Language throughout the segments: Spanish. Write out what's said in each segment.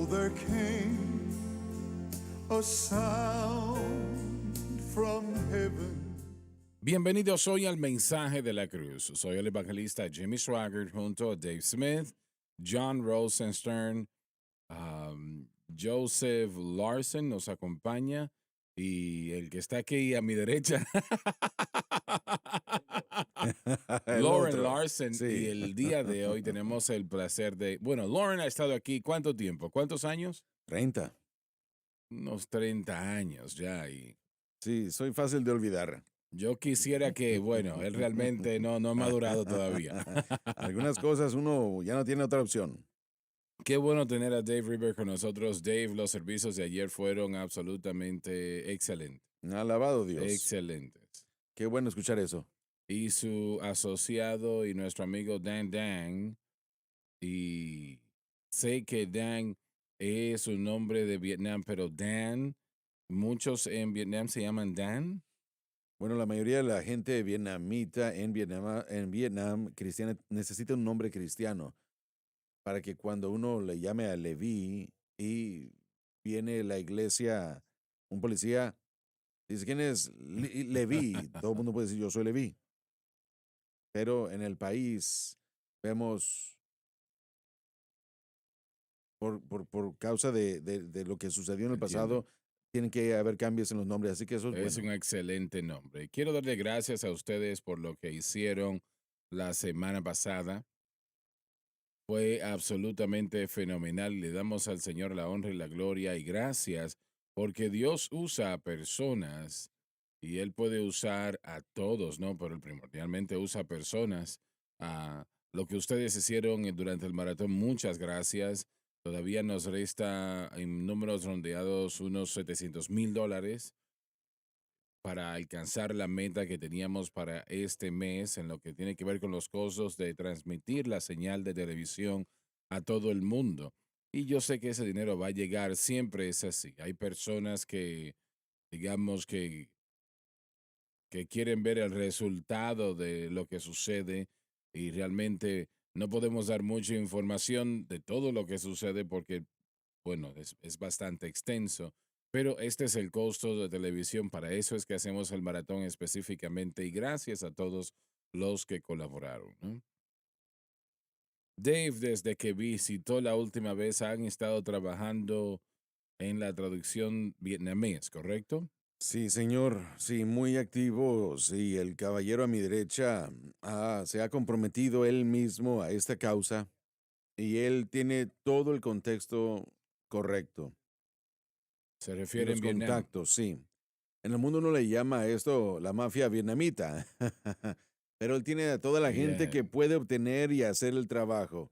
So there came a sound from heaven. Bienvenidos hoy al Mensaje de la Cruz. Soy el evangelista Jimmy Swaggart junto a Dave Smith, John Rosenstern, Joseph Larson nos acompaña y el que está aquí a mi derecha, El Lauren otro. Larson. Sí. Y el día de hoy tenemos el placer de... Bueno, Lauren ha estado aquí ¿cuánto tiempo? ¿Cuántos años? 30. Unos 30 años ya. Y Sí, soy fácil de olvidar. yo quisiera que, bueno, él realmente no ha madurado todavía. Algunas cosas uno ya no tiene otra opción. Qué bueno tener a Dave River con nosotros. Dave, los servicios de ayer fueron absolutamente excelentes. Alabado Dios. Excelentes. Qué bueno escuchar eso. Y su asociado y nuestro amigo Dan Dan. Y sé que Dan es un nombre de Vietnam, pero Dan, muchos en Vietnam se llaman Dan. Bueno, la mayoría de la gente vietnamita en Vietnam cristiana necesita un nombre cristiano para que cuando uno le llame a Leví y viene la iglesia, un policía dice, ¿quién es Leví? Todo el mundo puede decir, yo soy Leví. Pero en el país vemos, por causa de lo que sucedió en el Entiendo. pasado, tienen que haber cambios en los nombres, así que eso es Es bueno. un excelente nombre. Quiero darle gracias a ustedes por lo que hicieron la semana pasada. Fue absolutamente fenomenal. Le damos al Señor la honra y la gloria y gracias porque Dios usa a personas y Él puede usar a todos, ¿no? Pero Él primordialmente usa a personas. Lo que ustedes hicieron durante el maratón, muchas gracias. Todavía nos resta en números rondeados unos $700,000 para alcanzar la meta que teníamos para este mes en lo que tiene que ver con los costos de transmitir la señal de televisión a todo el mundo. Y yo sé que ese dinero va a llegar, siempre es así. Hay personas que, digamos, que quieren ver el resultado de lo que sucede y realmente no podemos dar mucha información de todo lo que sucede porque, bueno, es bastante extenso. Pero este es el costo de televisión, para eso es que hacemos el maratón específicamente y gracias a todos los que colaboraron, ¿no? Dave, desde que visitó la última vez, han estado trabajando en la traducción vietnamés, ¿correcto? Sí, señor, sí, muy activo. Sí, el caballero a mi derecha se ha comprometido él mismo a esta causa y él tiene todo el contexto correcto. Se Y refiere los en Vietnam. contactos, sí. En el mundo uno le llama a esto la mafia vietnamita, pero él tiene a toda la gente que Bien. puede obtener y hacer el trabajo.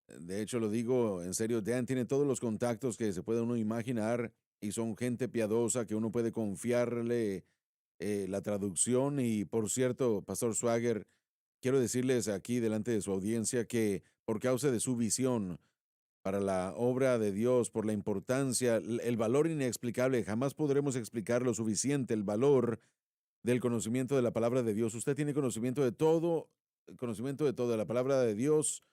De hecho, lo digo en serio, Dan tiene todos los contactos que se puede uno imaginar y son gente piadosa que uno puede confiarle la traducción. Y por cierto, Pastor Swagger, quiero decirles aquí delante de su audiencia que por causa de su visión para la obra de Dios, por la importancia, el valor inexplicable, jamás podremos explicar lo suficiente, el valor del conocimiento de la palabra de Dios. Usted tiene conocimiento de todo, conocimiento de toda la palabra de Dios.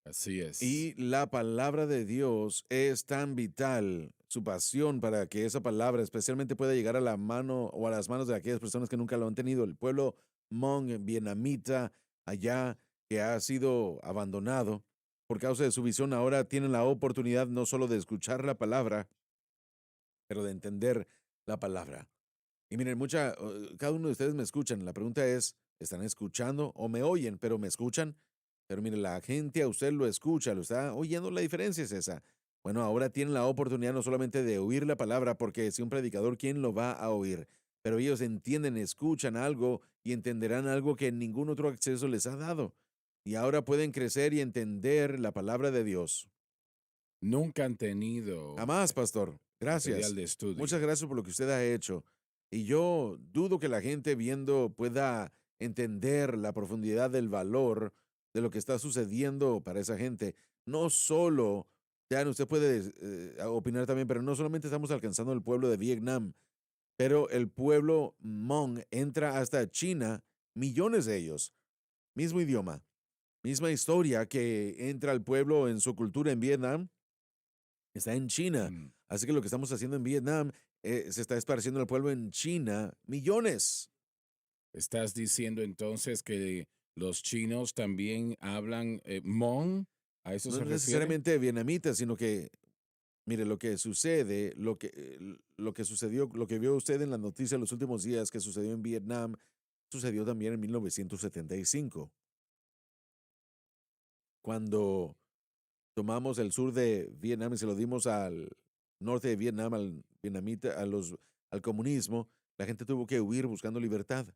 Así es. Y la palabra de Dios es tan vital, su pasión para que esa palabra especialmente pueda llegar a la mano o a las manos de aquellas personas que nunca lo han tenido. El pueblo Hmong vietnamita allá que ha sido abandonado por causa de su visión, ahora tienen la oportunidad no solo de escuchar la palabra, pero de entender la palabra. Y miren, cada uno de ustedes me escuchan. La pregunta es, ¿están escuchando o me oyen, pero me escuchan? Pero mire, la gente a usted lo escucha, lo está oyendo, la diferencia es esa. Bueno, ahora tienen la oportunidad no solamente de oír la palabra, porque si un predicador, ¿quién lo va a oír? Pero ellos entienden, escuchan algo y entenderán algo que ningún otro acceso les ha dado. Y ahora pueden crecer y entender la palabra de Dios. Nunca han tenido Jamás, pastor. material Gracias. de Muchas estudio. gracias por lo que usted ha hecho. Y yo dudo que la gente viendo pueda entender la profundidad del valor de lo que está sucediendo para esa gente. No solo, ya usted puede opinar también, pero no solamente estamos alcanzando el pueblo de Vietnam, pero el pueblo Hmong entra hasta China, millones de ellos, mismo idioma, misma historia que entra al pueblo en su cultura en Vietnam está en China. Mm. Así que lo que estamos haciendo en Vietnam se está esparciendo el pueblo en China, millones. ¿Estás diciendo entonces que los chinos también hablan Hmong? ¿A eso No se refiere? necesariamente vietnamitas, sino que, mire, lo que sucede, lo que sucedió, lo que vio usted en las noticias en los últimos días que sucedió en Vietnam, sucedió también en 1975, cuando tomamos el sur de Vietnam y se lo dimos al norte de Vietnam, al vietnamita, al comunismo. La gente tuvo que huir buscando libertad.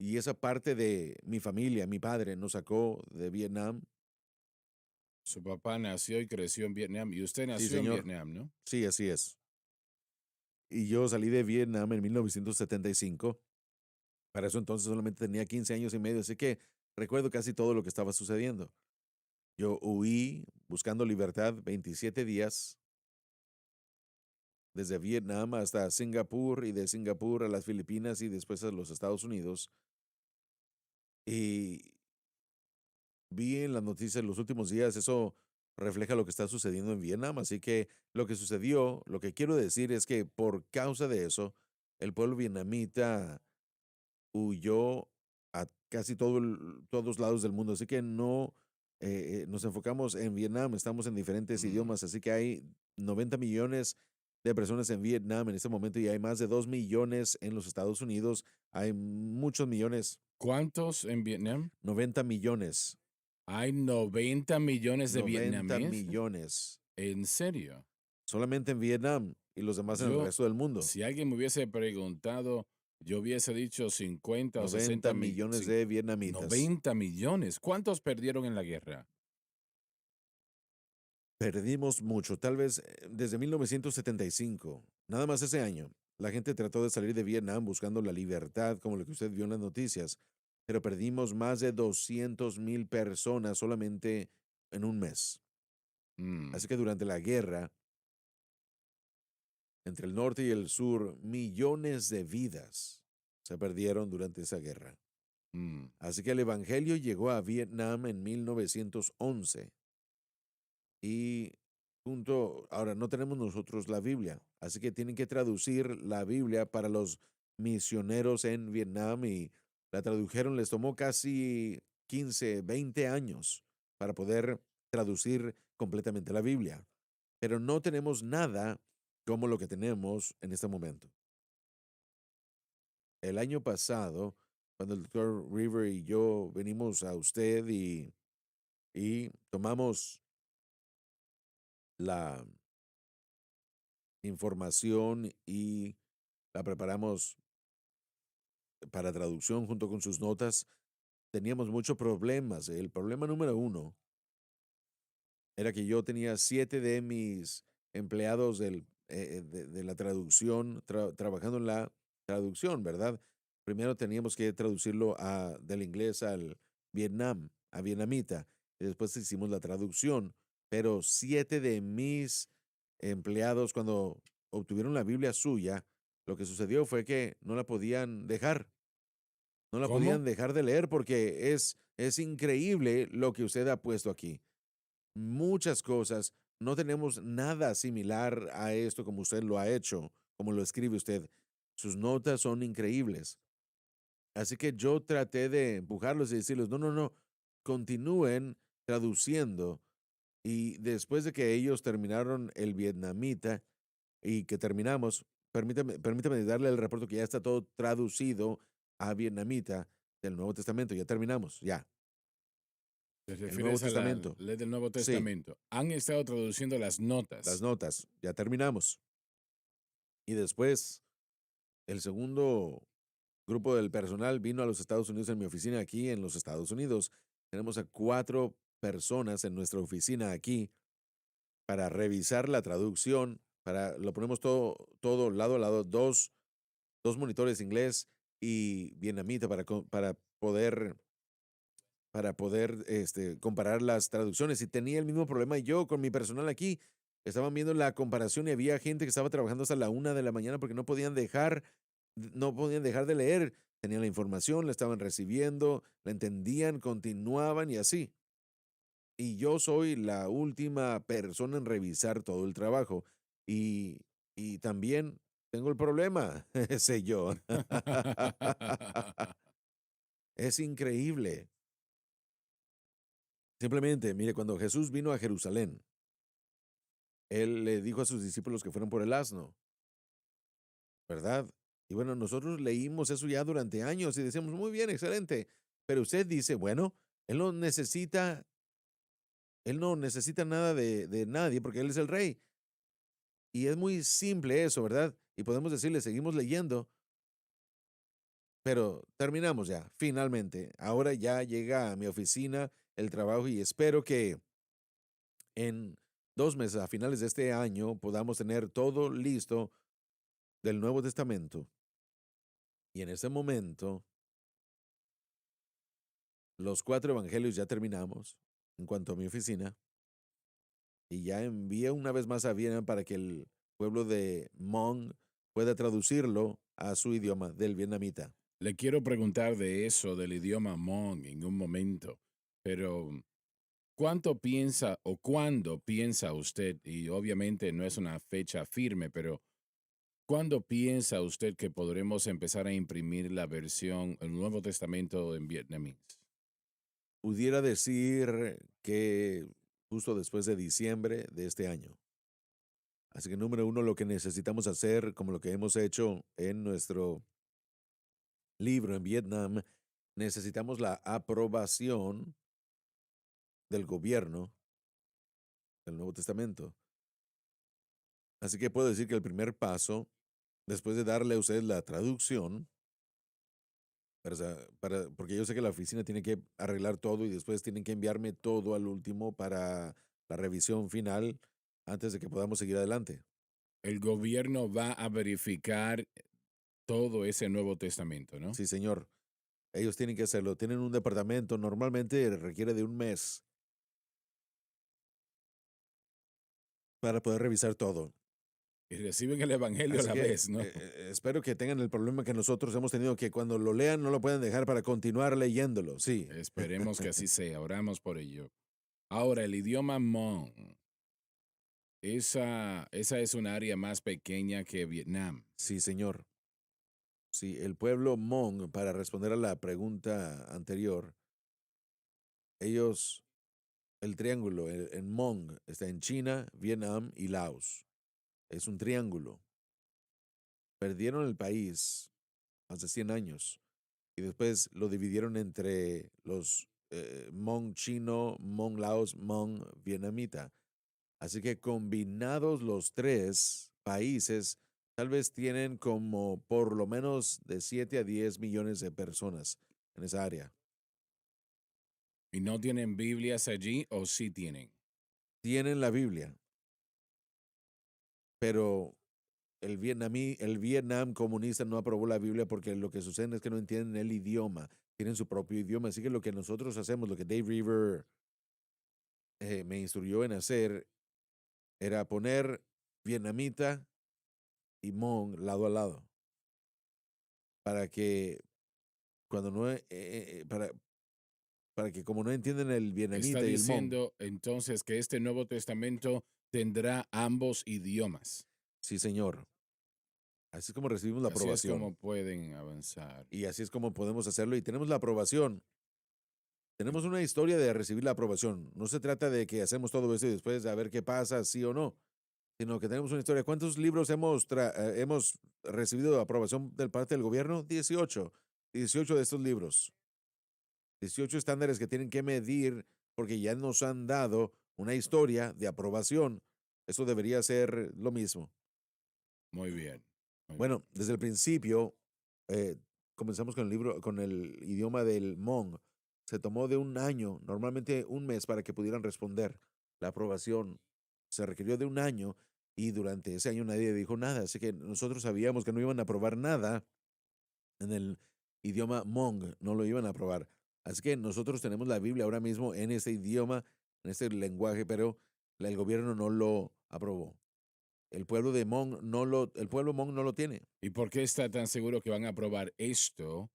Y esa parte de mi familia, mi padre, nos sacó de Vietnam. Su papá nació y creció en Vietnam y usted Sí, nació en señor. Vietnam, ¿no? Sí, así es. Y yo salí de Vietnam en 1975. Para eso entonces solamente tenía 15 años y medio, así que recuerdo casi todo lo que estaba sucediendo. Yo huí buscando libertad 27 días, desde Vietnam hasta Singapur y de Singapur a las Filipinas y después a los Estados Unidos. Y vi en las noticias los últimos días, eso refleja lo que está sucediendo en Vietnam. Así que lo que sucedió, lo que quiero decir es que por causa de eso, el pueblo vietnamita huyó a casi todos lados del mundo. Así que no nos enfocamos en Vietnam, estamos en diferentes Mm. idiomas. Así que hay 90 millones de personas en Vietnam en este momento y hay más de 2 millones en los Estados Unidos. Hay muchos millones, ¿Cuántos en Vietnam? 90 millones, Hay 90 millones de 90 vietnameses. millones ¿En serio? solamente en Vietnam y los demás en el Yo, resto del mundo. si alguien me hubiese preguntado, yo hubiese dicho 50 o 90 60 millones de vietnamitas. 90 millones. ¿Cuántos perdieron en la guerra? Perdimos mucho, tal vez desde 1975, nada más ese año. La gente trató de salir de Vietnam buscando la libertad, como lo que usted vio en las noticias, pero perdimos más de 200,000 personas solamente en un mes. Mm, Así que durante la guerra, entre el norte y el sur, millones de vidas se perdieron durante esa guerra. mm. Así que el Evangelio llegó a Vietnam en 1911 y ahora no tenemos nosotros la Biblia, así que tienen que traducir la Biblia para los misioneros en Vietnam y la tradujeron, les tomó casi 15, 20 años para poder traducir completamente la Biblia, pero no tenemos nada como lo que tenemos en este momento. El año pasado, cuando el doctor River y yo venimos a usted y tomamos la información y la preparamos para traducción junto con sus notas, teníamos muchos problemas. El problema número uno era que yo tenía 7 de mis empleados de la traducción trabajando en la traducción, ¿verdad? Primero teníamos que traducirlo del inglés al a vietnamita, y después hicimos la traducción, pero 7 de mis empleados, cuando obtuvieron la Biblia suya, lo que sucedió fue que no la podían dejar, no la ¿Cómo? podían dejar de leer porque es increíble lo que usted ha puesto aquí. Muchas cosas, no tenemos nada similar a esto como usted lo ha hecho, como lo escribe usted. Sus notas son increíbles. Así que yo traté de empujarlos y decirles, no, no, no, continúen traduciendo. Y después de que ellos terminaron el vietnamita y que terminamos, permítame darle el reporte que ya está todo traducido a vietnamita del Nuevo Testamento. Ya terminamos, ya. ¿Te El Nuevo refieres a la Testamento. ley del Nuevo Sí, Testamento? Han estado traduciendo las las notas. notas, ya terminamos. Y después, el segundo grupo del personal vino a los Estados Unidos en mi oficina aquí en los Estados Unidos. Tenemos a 4 personas en nuestra oficina aquí para revisar la traducción, lo ponemos todo lado a lado, dos monitores inglés y vietnamita para poder comparar las traducciones. Y tenía el mismo problema yo con mi personal aquí. Estaban viendo la comparación y había gente que estaba trabajando hasta la 1 de la mañana porque no podían dejar de leer. Tenían la información, la estaban recibiendo, la entendían, continuaban y así. y yo soy la última persona en revisar todo el trabajo. Y, y también tengo el problema, sé yo. Es increíble. Simplemente, mire, cuando Jesús vino a Jerusalén, él le dijo a sus discípulos que fueran por el asno, ¿verdad? Y bueno, nosotros leímos eso ya durante años y decíamos, muy bien, excelente. Pero usted dice, bueno, él no necesita, él no necesita nada de nadie porque él es el rey. Y es muy simple eso, ¿verdad? Y podemos decirle, seguimos leyendo, pero terminamos ya, finalmente. Ahora ya llega a mi oficina el trabajo y espero que en 2 meses, a finales de este año, podamos tener todo listo del Nuevo Testamento. Y en ese momento, los 4 evangelios ya terminamos en cuanto a mi oficina. Y ya envié una vez más a Viena para que el pueblo de Hmong pueda traducirlo a su idioma del vietnamita. Le quiero preguntar de eso, del idioma Hmong, en un momento, pero ¿cuánto piensa o cuándo piensa usted, y obviamente no es una fecha firme, pero cuándo piensa usted que podremos empezar a imprimir la versión, el Nuevo Testamento en vietnamís? Pudiera decir que justo después de diciembre de este año. Así que número uno, lo que necesitamos hacer, como lo que hemos hecho en nuestro libro en Vietnam, necesitamos la aprobación del gobierno del Nuevo Testamento. Así que puedo decir que el primer paso, después de darle a usted la traducción, porque yo sé que la oficina tiene que arreglar todo y después tienen que enviarme todo al último para la revisión final antes de que podamos seguir adelante. El gobierno va a verificar todo ese Nuevo Testamento, ¿no? Sí, señor. Ellos tienen que hacerlo. Tienen un departamento, normalmente requiere de un mes para poder revisar todo. Y reciben el Evangelio a Así la que vez, ¿no? espero que tengan el problema que nosotros hemos tenido, que cuando lo lean no lo pueden dejar para continuar leyéndolo. Sí, Esperemos que así sea, oramos por ello. Ahora, el idioma Hmong, esa es un área más pequeña que Vietnam. sí, señor. Sí, el pueblo Hmong, para responder a la pregunta anterior, ellos, el triángulo en Hmong está en China, Vietnam y Laos. Es un triángulo. Perdieron el país hace 100 años y después lo dividieron entre los Hmong chino, Hmong Laos, Hmong vietnamita. Así que combinados los tres países, tal vez tienen como por lo menos de 7 a 10 millones de personas en esa área. ¿Y no tienen Biblias allí o sí tienen? Tienen la Biblia, pero el Vietnam comunista no aprobó la Biblia porque lo que sucede es que no entienden el idioma, tienen su propio idioma. Así que lo que nosotros hacemos, lo que Dave River me instruyó en hacer, era poner vietnamita y Hmong lado a lado, para que cuando no, para que como no entienden el Está vietnamita y el Hmong, diciendo entonces que este Nuevo Testamento tendrá ambos idiomas. sí señor, así es como recibimos la Así es aprobación como pueden avanzar. y así es como podemos hacerlo y tenemos la aprobación. Tenemos una historia de recibir la aprobación. No se trata de que hacemos todo esto y después a ver qué pasa, sí o no, sino que tenemos una historia. ¿Cuántos libros hemos recibido aprobación del parte del gobierno? 18. 18 de estos libros. 18 estándares que tienen que medir porque ya nos han dado una historia de aprobación. Eso debería ser lo mismo. Muy bien. Muy bien. Bueno, desde el principio eh, comenzamos con el libro, con el idioma del Hmong. Se tomó de un año, normalmente un mes, para que pudieran responder. La aprobación se requirió de un año y durante ese año nadie dijo nada. Así que nosotros sabíamos que no iban a aprobar nada en el idioma Hmong, no lo iban a aprobar. Así que nosotros tenemos la Biblia ahora mismo en este idioma, en este lenguaje, pero el gobierno no lo aprobó. El pueblo de Hmong el pueblo Hmong no lo tiene. ¿Y por qué está tan seguro que van a aprobar esto?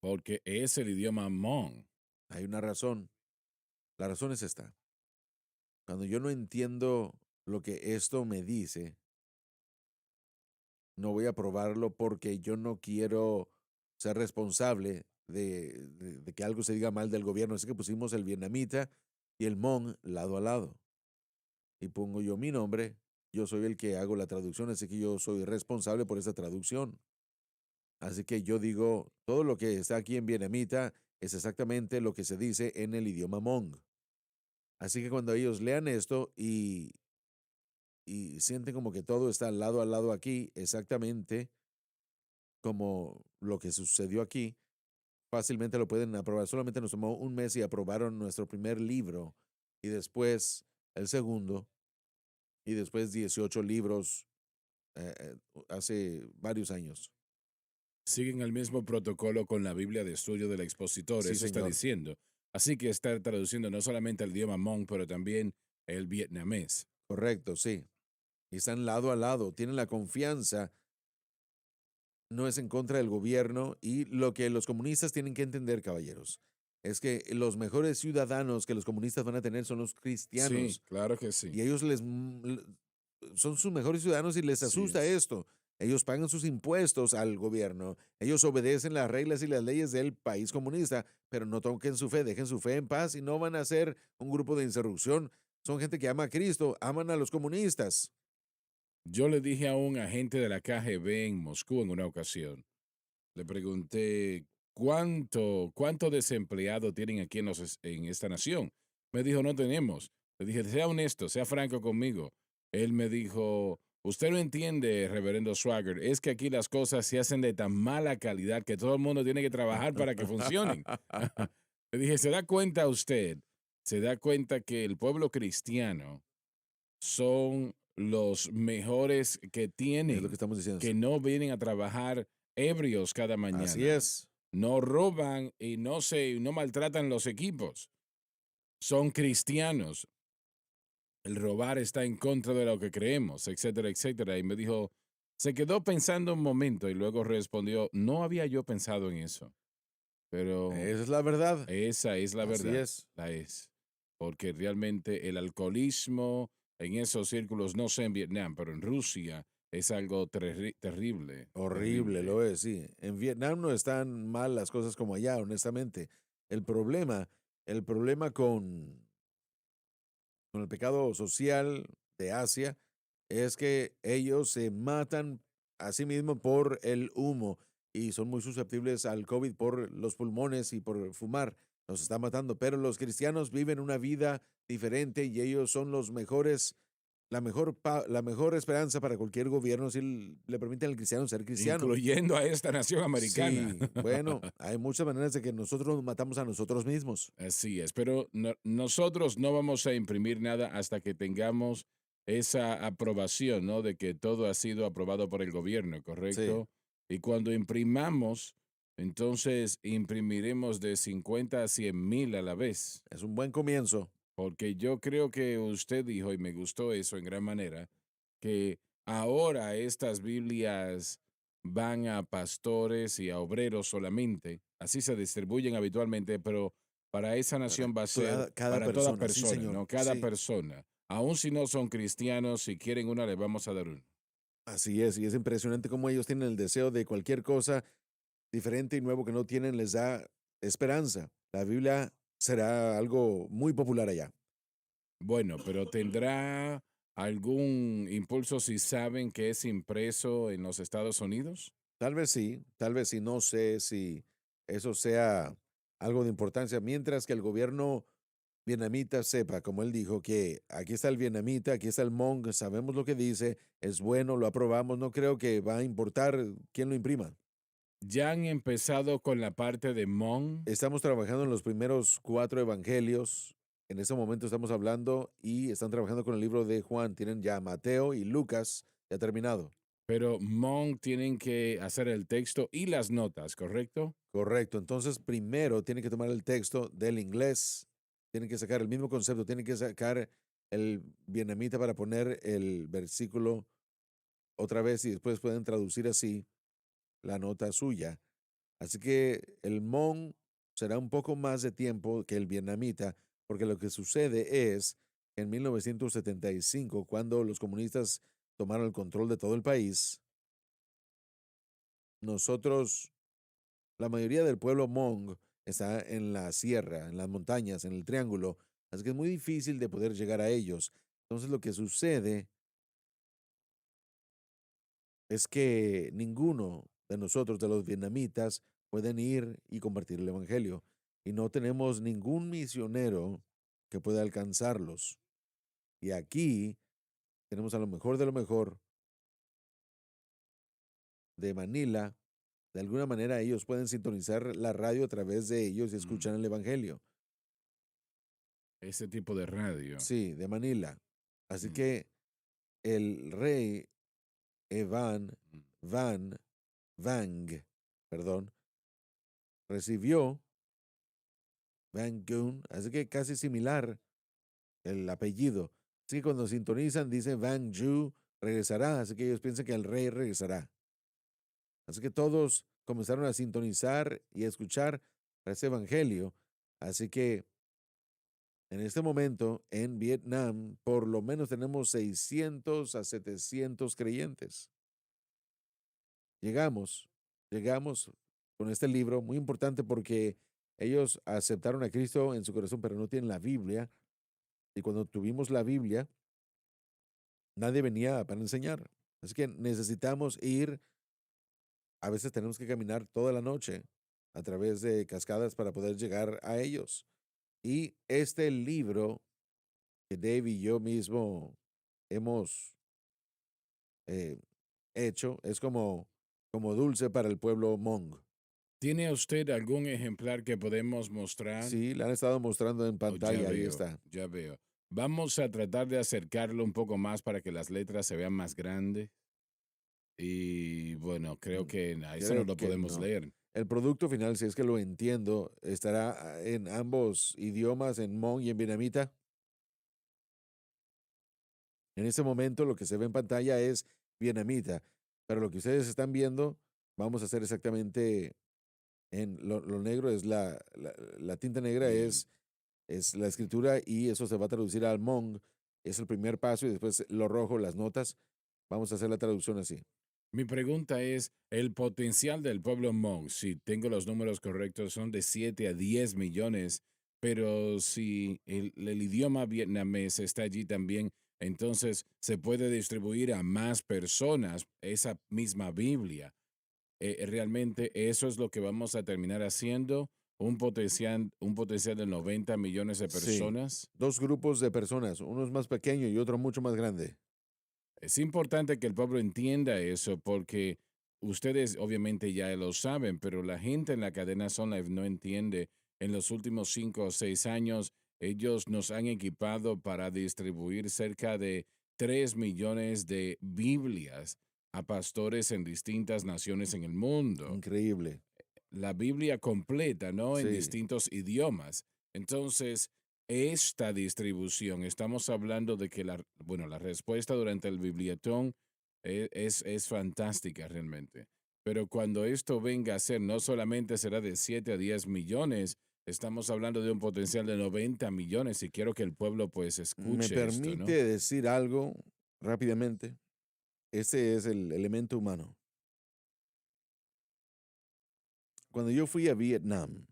Porque es el idioma Hmong. Hay una razón. La razón es esta. Cuando yo no entiendo lo que esto me dice, no voy a aprobarlo porque yo no quiero ser responsable de que algo se diga mal del gobierno. Así que pusimos el vietnamita y el Hmong lado a lado. Y pongo yo mi nombre, yo soy el que hago la traducción, así que yo soy responsable por esa traducción. Así que yo digo, todo lo que está aquí en vietnamita es exactamente lo que se dice en el idioma Hmong. Así que cuando ellos lean esto y sienten como que todo está lado a lado aquí, exactamente como lo que sucedió aquí, fácilmente lo pueden aprobar. Solamente nos tomó un mes y aprobaron nuestro primer libro y después el segundo y después 18 libros hace varios años. Siguen el mismo protocolo con la Biblia de estudio del expositor, Sí, eso está señor. diciendo. Así que está traduciendo no solamente el idioma Hmong, pero también el vietnamés. Correcto, sí. Y están lado a lado, tienen la confianza, no es en contra del gobierno y lo que los comunistas tienen que entender, caballeros, es que los mejores ciudadanos que los comunistas van a tener son los Sí, cristianos claro que sí. y ellos son sus mejores ciudadanos y les Así asusta es. esto. Ellos pagan sus impuestos al gobierno, ellos obedecen las reglas y las leyes del país comunista, pero no toquen su fe, dejen su fe en paz y no van a ser un grupo de insurrección. Son gente que ama a Cristo, aman a los comunistas. Yo le dije a un agente de la KGB en Moscú en una ocasión, le pregunté, ¿cuánto desempleado tienen aquí en esta nación? Me dijo, no tenemos. Le dije, sea honesto, sea franco conmigo. Él me dijo, usted no entiende, reverendo Swagger, es que aquí las cosas se hacen de tan mala calidad que todo el mundo tiene que trabajar para que funcionen. Le dije, ¿se da cuenta usted? ¿Se da cuenta que el pueblo cristiano son los mejores que Es lo que tienen, estamos diciendo. que no vienen a trabajar ebrios cada Así mañana, es. no roban y no maltratan los equipos, son cristianos. El robar está en contra de lo que creemos, etcétera, etcétera. Y me dijo, se quedó pensando un momento y luego respondió, no había yo pensado en eso, pero Esa es la verdad. esa es la Así verdad, es. la es. Porque realmente el alcoholismo en esos círculos, no sé en Vietnam, pero en Rusia es algo terrible, Horrible, terrible. lo es, sí. En Vietnam no están mal las cosas como allá, honestamente. El problema, el problema con el pecado social de Asia es que ellos se matan a sí mismos por el humo y son muy susceptibles al COVID por los pulmones y por fumar. Nos está matando, pero los cristianos viven una vida diferente y ellos son los mejores, la mejor esperanza para cualquier gobierno si le permiten al cristiano ser cristiano. Incluyendo a esta nación americana. Sí, bueno, hay muchas maneras de que nosotros nos matamos a nosotros mismos. Así es, pero nosotros no vamos a imprimir nada hasta que tengamos esa aprobación, ¿no? De que todo ha sido aprobado por el gobierno, Sí, ¿correcto? Y cuando imprimamos, entonces imprimiremos de 50 a 100,000 a la vez, es un buen comienzo. porque yo creo que usted dijo, y me gustó eso en gran manera, que ahora estas Biblias van a pastores y a obreros solamente, así se distribuyen habitualmente, pero para esa nación va a ser Cada para toda persona, sí, persona, señor. ¿no? Cada Sí, persona. Aun si no son cristianos, si quieren una, les vamos a dar una. así es. Y es impresionante cómo ellos tienen el deseo de cualquier cosa diferente y nuevo que no tienen, les da esperanza. La Biblia será algo muy popular allá. Bueno, pero ¿tendrá algún impulso si saben que es impreso en los Estados Unidos? Tal vez sí, no sé si eso sea algo de importancia, mientras que el gobierno vietnamita sepa, como él dijo, que aquí está el vietnamita, aquí está el Hmong, sabemos lo que dice, es bueno, lo aprobamos, no creo que va a importar quién lo imprima. Ya han empezado con la parte de Mon. Estamos trabajando en los primeros 4 evangelios. En este momento estamos hablando y están trabajando con el libro de Juan. Tienen ya Mateo y Lucas ya terminado. Pero Monk tienen que hacer el texto y las notas, ¿correcto? Correcto. Entonces, primero tienen que tomar el texto del inglés. Tienen que sacar el mismo concepto. Tienen que sacar el vietnamita para poner el versículo otra vez y después pueden traducir así la nota suya. Así que el Hmong será un poco más de tiempo que el vietnamita, porque lo que sucede es que en 1975, cuando los comunistas tomaron el control de todo el país, nosotros, la mayoría del pueblo Hmong está en la sierra, en las montañas, en el triángulo, así que es muy difícil de poder llegar a ellos. Entonces lo que sucede es que ninguno de nosotros, de los vietnamitas, pueden ir y compartir el evangelio. Y no tenemos ningún misionero que pueda alcanzarlos. Y aquí tenemos a lo mejor de lo mejor de Manila. De alguna manera ellos pueden sintonizar la radio a través de ellos y Mm, escuchar el evangelio. ese tipo de radio. Sí, de Manila. Así Mm, que el rey Evan mm. Van Vang, perdón, recibió Van Gun, así que casi similar el apellido. Así que cuando sintonizan dicen Van Ju regresará, así que ellos piensan que el rey regresará. Así que todos comenzaron a sintonizar y a escuchar ese evangelio. Así que en este momento en Vietnam por lo menos tenemos 600 a 700 creyentes. Llegamos, llegamos con este libro muy importante porque ellos aceptaron a Cristo en su corazón, pero no tienen la Biblia. Y cuando tuvimos la Biblia, nadie venía para enseñar. Así que necesitamos ir, a veces tenemos que caminar toda la noche a través de cascadas para poder llegar a ellos. Y este libro que Dave y yo mismo hemos eh, hecho es como dulce para el pueblo Hmong. ¿Tiene usted algún ejemplar que podemos mostrar? Sí, le han estado mostrando en Oh, ya pantalla, ahí veo, está. ya veo. Vamos a tratar de acercarlo un poco más para que las letras se vean más grandes. Y bueno, creo Mm, que a eso no Creo lo que podemos no. leer. El producto final, si es que lo entiendo, estará en ambos idiomas, en Hmong y en vietnamita. En este momento lo que se ve en pantalla es vietnamita, pero lo que ustedes están viendo, vamos a hacer exactamente en lo negro, es la tinta negra Bien. es la escritura y eso se va a traducir al Hmong, es el primer paso y después lo rojo, las notas. Vamos a hacer la traducción así. Mi pregunta es, el potencial del pueblo Hmong, si tengo los números correctos, son de 7 a 10 millones, pero si el idioma vietnamés está allí también, entonces se puede distribuir a más personas esa misma Biblia. Realmente eso es lo que vamos a terminar haciendo, un potencial de 90 millones de Sí, personas. dos grupos de personas, uno es más pequeño y otro mucho más grande. Es importante que el pueblo entienda eso porque ustedes obviamente ya lo saben, pero la gente en la cadena Sun Life no entiende. En los últimos 5 o 6 años, ellos nos han equipado para distribuir cerca de 3 millones de Biblias a pastores en distintas naciones en el mundo, Increíble. la Biblia completa, ¿no? En Sí, distintos idiomas. Entonces, esta distribución, estamos hablando de que bueno, la respuesta durante el Bibliatón es fantástica realmente. Pero cuando esto venga a ser, no solamente será de 7 a 10 millones, estamos hablando de un potencial de 90 millones y quiero que el pueblo pues me escuche esto, ¿no? permite decir algo rápidamente. Ese es el elemento humano. Cuando yo fui a Vietnam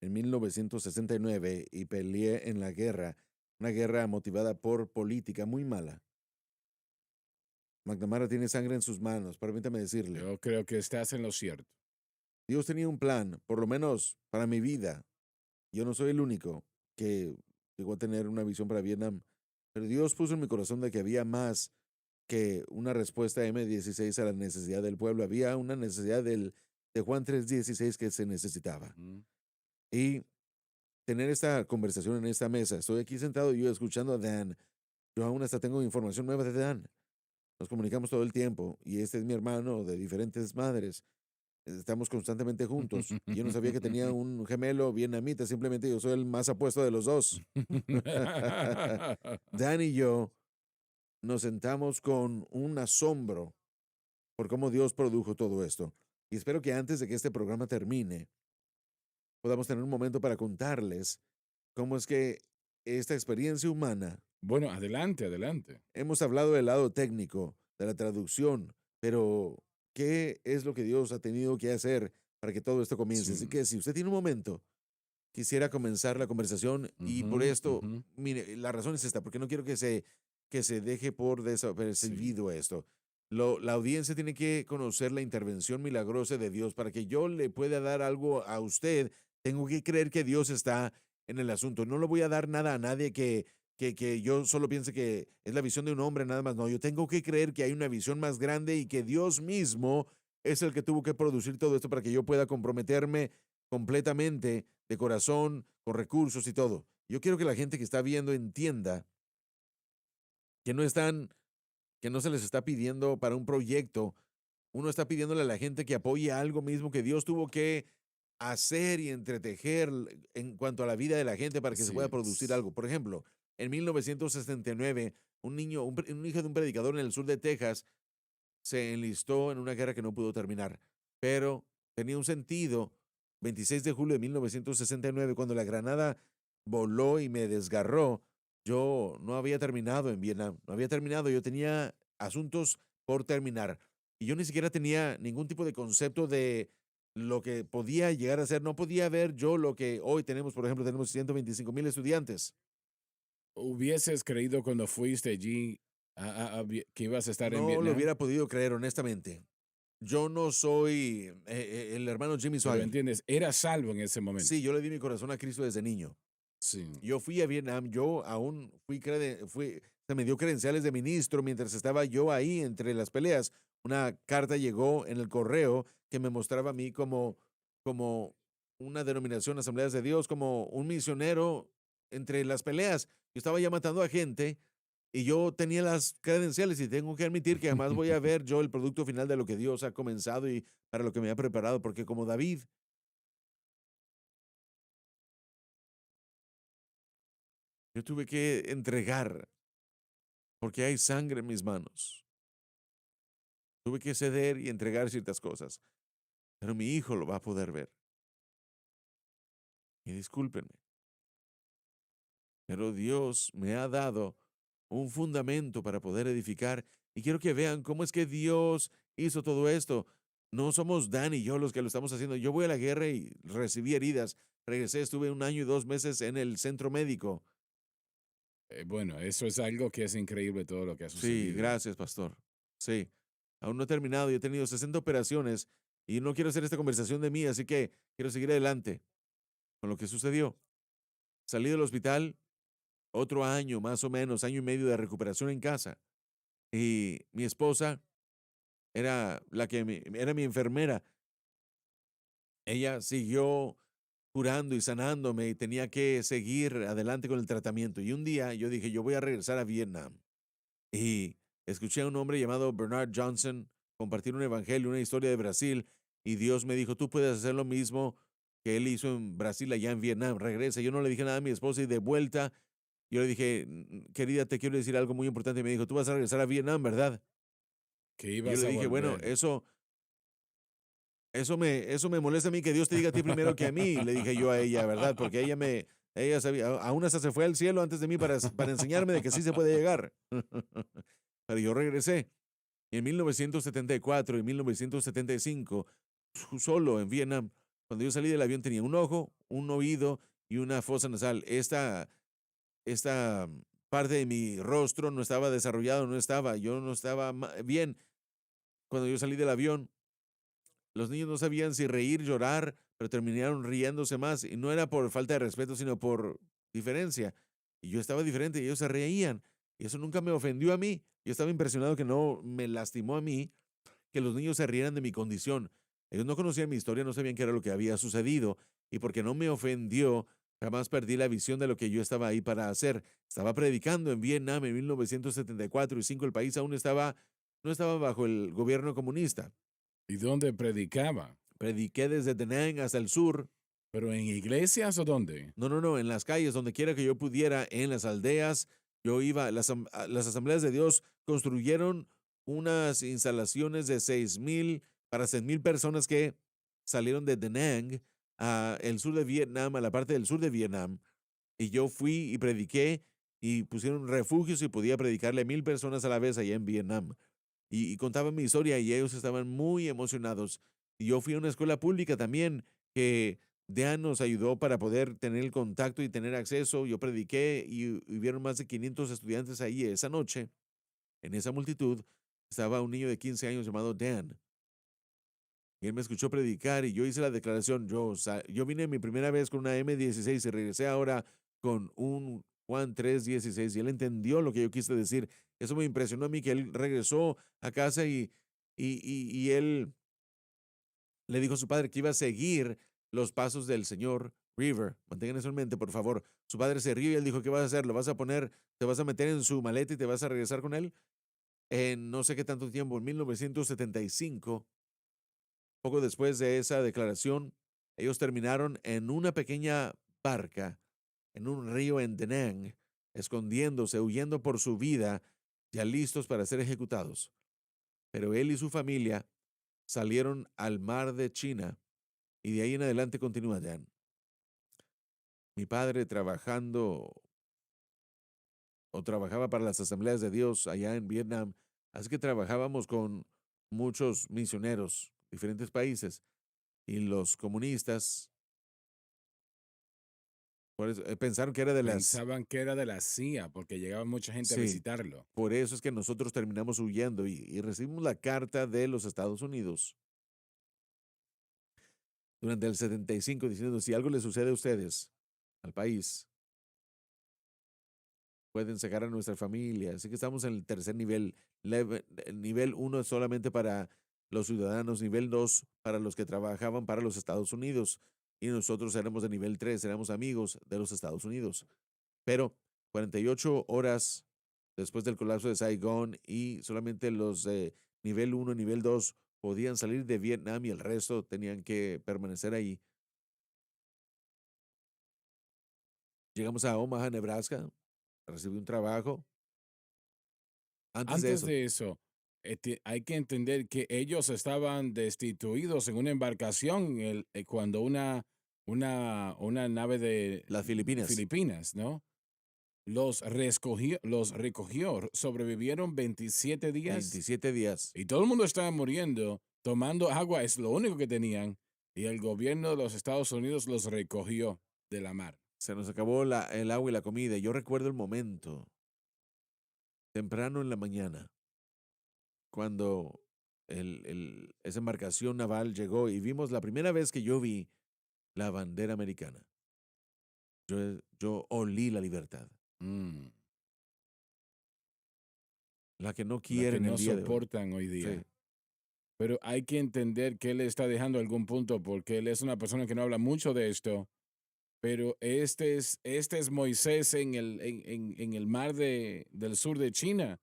en 1969 y peleé en la guerra, una guerra motivada por política muy mala. McNamara tiene sangre en sus manos, permítame decirle. Yo creo que estás en lo cierto. Dios tenía un plan, por lo menos para mi vida. Yo no soy el único que llegó a tener una visión para Vietnam, pero Dios puso en mi corazón de que había más que una respuesta M16 a la necesidad del pueblo. Había una necesidad de Juan 3:16 que se necesitaba. Ujú. Y tener esta conversación en esta mesa. Estoy aquí sentado yo escuchando a Dan. Yo aún hasta tengo información nueva de Dan. Nos comunicamos todo el tiempo y este es mi hermano de diferentes madres. Estamos constantemente juntos. Yo no sabía que tenía un gemelo vietnamita, simplemente yo soy el más apuesto de los dos. Dan y yo nos sentamos con un asombro por cómo Dios produjo todo esto. Y espero que antes de que este programa termine, podamos tener un momento para contarles cómo es que esta experiencia humana, Bueno, adelante, adelante. hemos hablado del lado técnico, de la traducción, pero ¿qué es lo que Dios ha tenido que hacer para que todo esto comience? Así Sí. que si usted tiene un momento, quisiera comenzar la conversación y por Ujú, esto, ujú. mire, la razón es esta, porque no quiero que se deje por Sí, desapercibido esto. La audiencia tiene que conocer la intervención milagrosa de Dios. Para que yo le pueda dar algo a usted, tengo que creer que Dios está en el asunto. No le voy a dar nada a nadie que yo solo piense que es la visión de un hombre nada más. No, yo tengo que creer que hay una visión más grande y que Dios mismo es el que tuvo que producir todo esto para que yo pueda comprometerme completamente de corazón, con recursos y todo. Yo quiero que la gente que está viendo entienda que no están, que no se les está pidiendo para un proyecto. Uno está pidiéndole a la gente que apoye algo mismo que Dios tuvo que hacer y entretejer en cuanto a la vida de la gente para que se así pueda producir es. algo. Por ejemplo, en 1969, un hijo de un predicador en el sur de Texas se enlistó en una guerra que no pudo terminar, pero tenía un sentido. 26 de julio de 1969, cuando la granada voló y me desgarró, yo no había terminado en Vietnam, no había terminado, yo tenía asuntos por terminar y yo ni siquiera tenía ningún tipo de concepto de lo que podía llegar a ser, no podía ver yo lo que hoy tenemos, por ejemplo, tenemos 125,000 estudiantes. ¿Hubieses creído cuando fuiste allí que ibas a estar en No lo Vietnam? hubiera podido creer, honestamente. Yo no soy el hermano Jimmy Pero Swaggart. entiendes, eras salvo en ese Sí, momento. yo le di mi corazón a Cristo desde niño. Sí. Yo fui a Vietnam, yo aún se me dio credenciales de ministro mientras estaba yo ahí entre las peleas. Una carta llegó en el correo que me mostraba a mí como una denominación, Asambleas de Dios, como un misionero entre las peleas. Yo estaba ya matando a gente y yo tenía las credenciales y tengo que admitir que jamás voy a ver yo el producto final de lo que Dios ha comenzado y para lo que me ha preparado, porque como David, yo tuve que entregar porque hay sangre en mis manos. Tuve que ceder y entregar ciertas cosas, pero mi hijo lo va a poder ver. Y discúlpenme, pero Dios me ha dado un fundamento para poder edificar y quiero que vean cómo es que Dios hizo todo esto. No somos Dan y yo los que lo estamos haciendo. Yo voy a la guerra y recibí heridas. Regresé, estuve 1 año y 2 meses en el centro médico. Bueno, eso es algo que es increíble todo lo que ha Sí, sucedido. gracias, pastor. Sí, aún no he terminado. Yo he tenido 60 operaciones y no quiero hacer esta conversación de mí, así que quiero seguir adelante con lo que sucedió. Salí del hospital, otro año más o menos, año y medio de recuperación en casa. Y mi esposa era era mi enfermera. Ella siguió curando y sanándome y tenía que seguir adelante con el tratamiento. Y un día yo dije, yo voy a regresar a Vietnam. Y escuché a un hombre llamado Bernard Johnson compartir un evangelio, una historia de Brasil. Y Dios me dijo, tú puedes hacer lo mismo que él hizo en Brasil, allá en Vietnam. Regresa. Yo no le dije nada a mi esposa y de vuelta yo le dije, Querida, te quiero decir algo muy importante". Y me dijo, tú vas a regresar a Vietnam, ¿verdad? Que Y yo ibas le a dije, bueno, volver. eso me molesta a mí que Dios te diga a ti primero que a mí, le dije yo a ella, ¿verdad? Porque ella sabía, aún hasta se fue al cielo antes de mí para enseñarme de que sí se puede llegar. Pero yo regresé. Y en 1974 y 1975, solo en Vietnam, cuando yo salí del avión tenía un ojo, un oído y una fosa nasal. Esta parte de mi rostro no estaba desarrollado, yo no estaba bien. Cuando yo salí del avión, los niños no sabían si reír, llorar, pero terminaron riéndose más. Y no era por falta de respeto, sino por diferencia. Y yo estaba diferente y ellos se reían. Y eso nunca me ofendió a mí. Yo estaba impresionado que no me lastimó a mí que los niños se rieran de mi condición. Ellos no conocían mi historia, no sabían qué era lo que había sucedido. Y porque no me ofendió, jamás perdí la visión de lo que yo estaba ahí para hacer. Estaba predicando en Vietnam en 1974 y 5 el país aún no estaba bajo el gobierno comunista. ¿Y dónde predicaba? Prediqué desde Da Nang hasta el sur. ¿Pero en iglesias o dónde? No, no, no, en las calles, donde quiera que yo pudiera, en las aldeas. Yo iba, las asambleas de Dios construyeron unas instalaciones de 6,000 para 6,000 personas que salieron de Da Nang a el sur de Vietnam, a la parte del sur de Vietnam. Y yo fui y prediqué y pusieron refugios y podía predicarle a 1,000 personas a la vez allá en Vietnam. Y contaba mi historia y ellos estaban muy emocionados. Y yo fui a una escuela pública también que Dan nos ayudó para poder tener el contacto y tener acceso. Yo prediqué y hubieron más de 500 estudiantes ahí esa noche. En esa multitud estaba un niño de 15 años llamado Dan. Y él me escuchó predicar y yo hice la declaración. Yo vine mi primera vez con una M16 y regresé ahora con un Juan 3:16 y él entendió lo que yo quise decir. Eso me impresionó a mí que él regresó a casa y él le dijo a su padre que iba a seguir los pasos del señor River. Mantengan eso en mente, por favor. Su padre se rió y él dijo, ¿qué vas a hacer? ¿Lo vas a poner, te vas a meter en su maleta y te vas a regresar con él? En no sé qué tanto tiempo, en 1975, poco después de esa declaración, ellos terminaron en una pequeña barca, en un río en Da Nang, escondiéndose, huyendo por su vida, ya listos para ser ejecutados. Pero él y su familia salieron al mar de China y de ahí en adelante continúa Dan. Mi padre trabajando o trabajaba para las asambleas de Dios allá en Vietnam, así que trabajábamos con muchos misioneros, diferentes países, y los comunistas por eso, pensaron que era de las... Pensaban que era de la CIA porque llegaba mucha gente a Sí, visitarlo. por eso es que nosotros terminamos huyendo y recibimos la carta de los Estados Unidos durante el 75 diciendo, si algo les sucede a ustedes, al país, pueden sacar a nuestra familia. Así que estamos en el tercer nivel. El nivel 1 es solamente para los ciudadanos, nivel 2 para los que trabajaban para los Estados Unidos. Y nosotros éramos de nivel 3, éramos amigos de los Estados Unidos. Pero 48 horas después del colapso de Saigón y solamente los de nivel 1 y nivel 2 podían salir de Vietnam y el resto tenían que permanecer ahí. Llegamos a Omaha, Nebraska, recibí un trabajo. Antes de Antes eso, de eso, hay que entender que ellos estaban destituidos en una embarcación cuando una nave de las Filipinas, Filipinas, ¿no? Los recogió, sobrevivieron 27 días 27 días. y todo el mundo estaba muriendo, tomando agua, es lo único que tenían, y el gobierno de los Estados Unidos los recogió de la mar. Se nos acabó el agua y la comida. Yo recuerdo el momento, temprano en la mañana, cuando esa embarcación naval llegó y vimos la primera vez que yo vi la bandera americana. Yo olí la libertad, Mm, la que no la que quieren no el día de hoy. soportan hoy Sí, día. Pero hay que entender que él está dejando algún punto porque él es una persona que no habla mucho de esto. Pero este es Moisés en el mar del sur de China.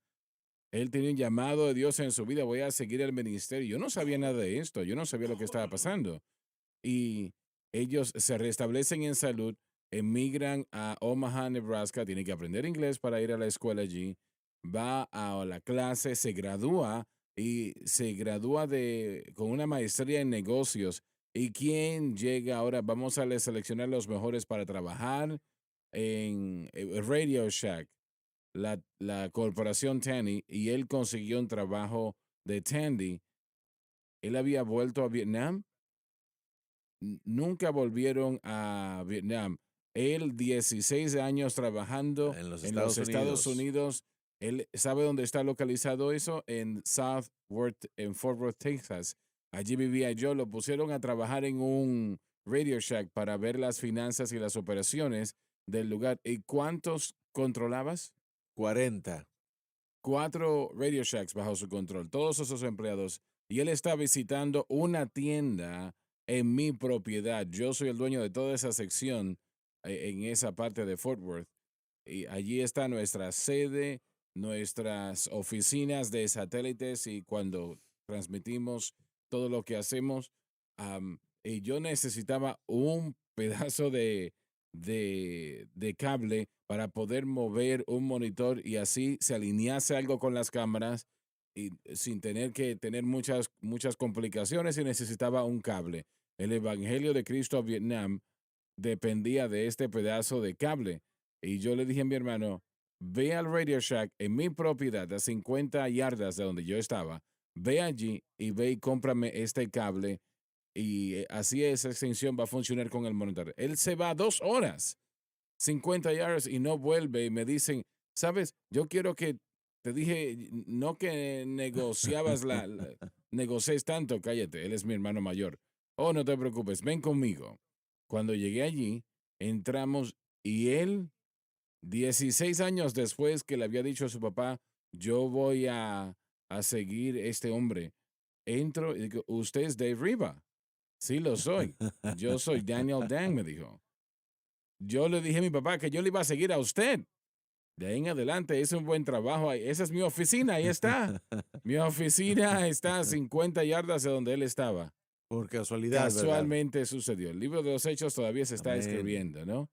Él tenía un llamado de Dios en su vida. Voy a seguir el ministerio. Yo no sabía nada de esto. Yo no sabía lo que estaba pasando. Y ellos se restablecen en salud, emigran a Omaha, Nebraska. Tienen que aprender inglés para ir a la escuela allí. Va a la clase, se gradúa y se gradúa con una maestría en negocios. ¿Y quién llega ahora? Vamos a seleccionar los mejores para trabajar en Radio Shack, la corporación Tandy, y él consiguió un trabajo de Tandy. Él había vuelto a Vietnam, nunca volvieron a Vietnam. Él, 16 años trabajando en los en los Estados Estados Unidos. Unidos. Él sabe dónde está localizado eso, en en Fort Worth, Texas. Allí vivía yo. Lo pusieron a trabajar en un Radio Shack para ver las finanzas y las operaciones del lugar. ¿Y cuántos controlabas? 40. 4 Radio Shacks bajo su control, todos esos empleados. Y él está visitando una tienda en mi propiedad. Yo soy el dueño de toda esa sección en esa parte de Fort Worth. Y allí está nuestra sede, nuestras oficinas de satélites y cuando transmitimos todo lo que hacemos. Y yo necesitaba un pedazo de cable para poder mover un monitor y así se alinease algo con las cámaras y sin tener que tener muchas complicaciones y necesitaba un cable. El Evangelio de Cristo a Vietnam dependía de este pedazo de cable. Y yo le dije a mi hermano, ve al Radio Shack en mi propiedad, a 50 yardas de donde yo estaba, ve allí y ve y cómprame este cable y así esa extensión va a funcionar con el monitor. Él se va 2 horas, 50 yardas y no vuelve y me dicen, sabes, yo quiero que, te dije, no que negociabas negocies tanto, cállate, él es mi hermano mayor. Oh, no te preocupes, ven conmigo. Cuando llegué allí, entramos y él 16 años después que le había dicho a su papá, yo voy a seguir este hombre. Entro y digo, ¿usted es Dave Riva? Sí, lo soy. Yo soy Daniel Dang, me dijo. Yo le dije a mi papá que yo le iba a seguir a usted. De ahí en adelante, es un buen trabajo. Esa es mi oficina, ahí está. Mi oficina está a 50 yardas de donde él estaba. Por casualidad, ¿verdad? Casualmente sucedió. El libro de los Hechos todavía se está Amén. escribiendo, ¿no?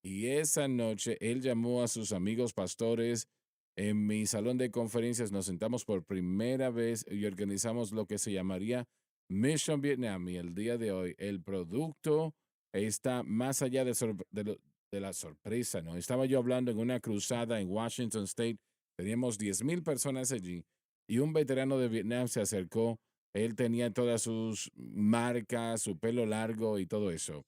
Y esa noche él llamó a sus amigos pastores en mi salón de conferencias. Nos sentamos por primera vez y organizamos lo que se llamaría Mission Vietnam. Y el día de hoy el producto está más allá de la sorpresa, ¿no? Estaba yo hablando en una cruzada en Washington State. Teníamos 10,000 personas allí y un veterano de Vietnam se acercó. Él tenía todas sus marcas, su pelo largo y todo eso.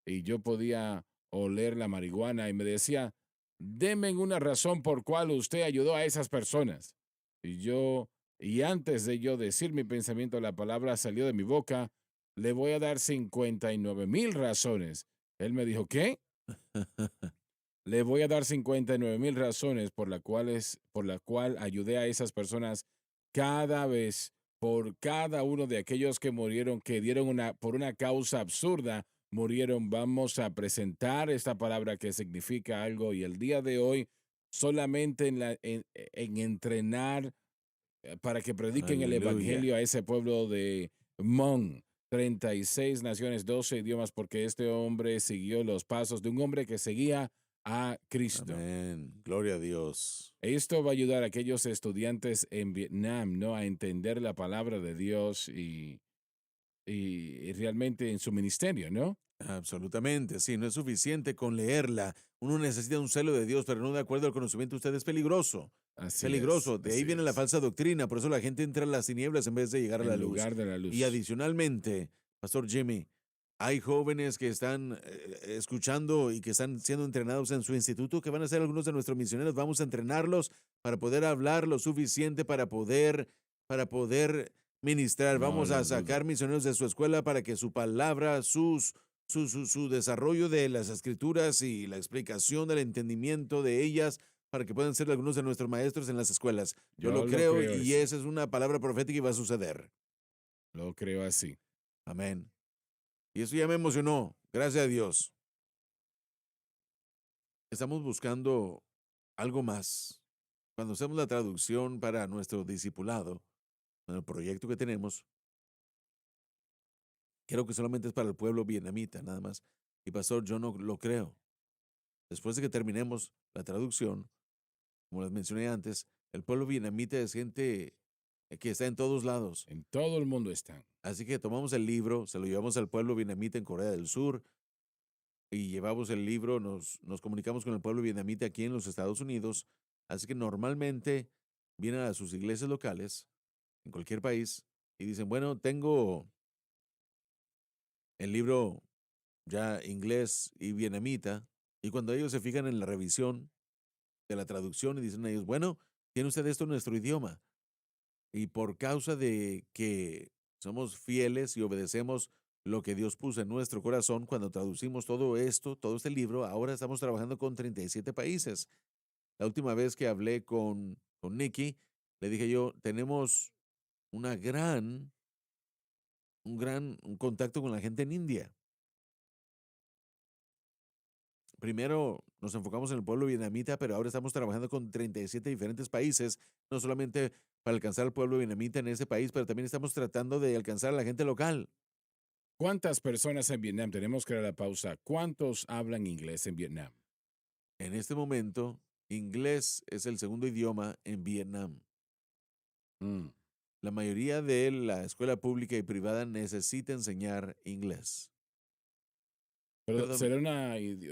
Y yo podía oler la marihuana y me decía, deme una razón por cual usted ayudó a esas personas. Y yo, y antes de yo decir mi pensamiento, la palabra salió de mi boca, le voy a dar 59,000 razones. Él me dijo, ¿qué? Le voy a dar 59,000 razones por la cual ayudé a esas personas cada vez, por cada uno de aquellos que murieron, que dieron por una causa absurda, murieron. Vamos a presentar esta palabra que significa algo y el día de hoy solamente en entrenar para que prediquen el Aleluya. evangelio a ese pueblo de Hmong. 36 naciones, 12 idiomas, porque este hombre siguió los pasos de un hombre que seguía a Cristo. Amén. Gloria a Dios. Esto va a ayudar a aquellos estudiantes en Vietnam, ¿no? A entender la palabra de Dios y realmente en su ministerio, ¿no? Absolutamente, sí, no es suficiente con leerla. Uno necesita un celo de Dios, pero no de acuerdo al conocimiento. Usted es peligroso. Así es, Peligroso. De ahí así viene la es. falsa doctrina. Por eso la gente entra en las tinieblas en vez de llegar a la En luz. lugar de la Y luz. adicionalmente, Pastor Jimmy, hay jóvenes que están escuchando y que están siendo entrenados en su instituto, que van a ser algunos de nuestros misioneros. Vamos a entrenarlos para poder hablar lo suficiente para poder ministrar. No Vamos a lo dudo. sacar misioneros de su escuela para que su palabra, su desarrollo de las escrituras y la explicación del entendimiento de ellas para que puedan ser algunos de nuestros maestros en las escuelas. Yo lo Yo lo creo creo y así. esa es una palabra profética y va a suceder. Lo creo así. Amén. Y eso ya me emocionó. Gracias a Dios. Estamos buscando algo más. Cuando hacemos la traducción para nuestro discipulado, en el proyecto que tenemos, creo que solamente es para el pueblo vietnamita, nada más. Y pastor, yo no lo creo. Después de que terminemos la traducción, como les mencioné antes, el pueblo vietnamita es gente que está en todos lados. En todo el mundo están. Así que tomamos el libro, se lo llevamos al pueblo vietnamita en Corea del Sur y llevamos el libro, nos comunicamos con el pueblo vietnamita aquí en los Estados Unidos. Así que normalmente vienen a sus iglesias locales en cualquier país y dicen, bueno, tengo el libro ya inglés y vietnamita. Y cuando ellos se fijan en la revisión de la traducción y dicen ellos, bueno, tiene usted esto en nuestro idioma. Y por causa de que somos fieles y obedecemos lo que Dios puso en nuestro corazón cuando traducimos todo esto, todo este libro, ahora estamos trabajando con 37 países. La última vez que hablé con Nikki, le dije yo, tenemos una un contacto con la gente en India. Primero nos enfocamos en el pueblo vietnamita, pero ahora estamos trabajando con 37 diferentes países, no solamente para alcanzar al pueblo vietnamita en ese país, pero también estamos tratando de alcanzar a la gente local. ¿Cuántas personas en Vietnam? Tenemos que dar la pausa. ¿Cuántos hablan inglés en Vietnam? En este momento, inglés es el segundo idioma en Vietnam. Mm. La mayoría de la escuela pública y privada necesita enseñar inglés. Pero Perdón,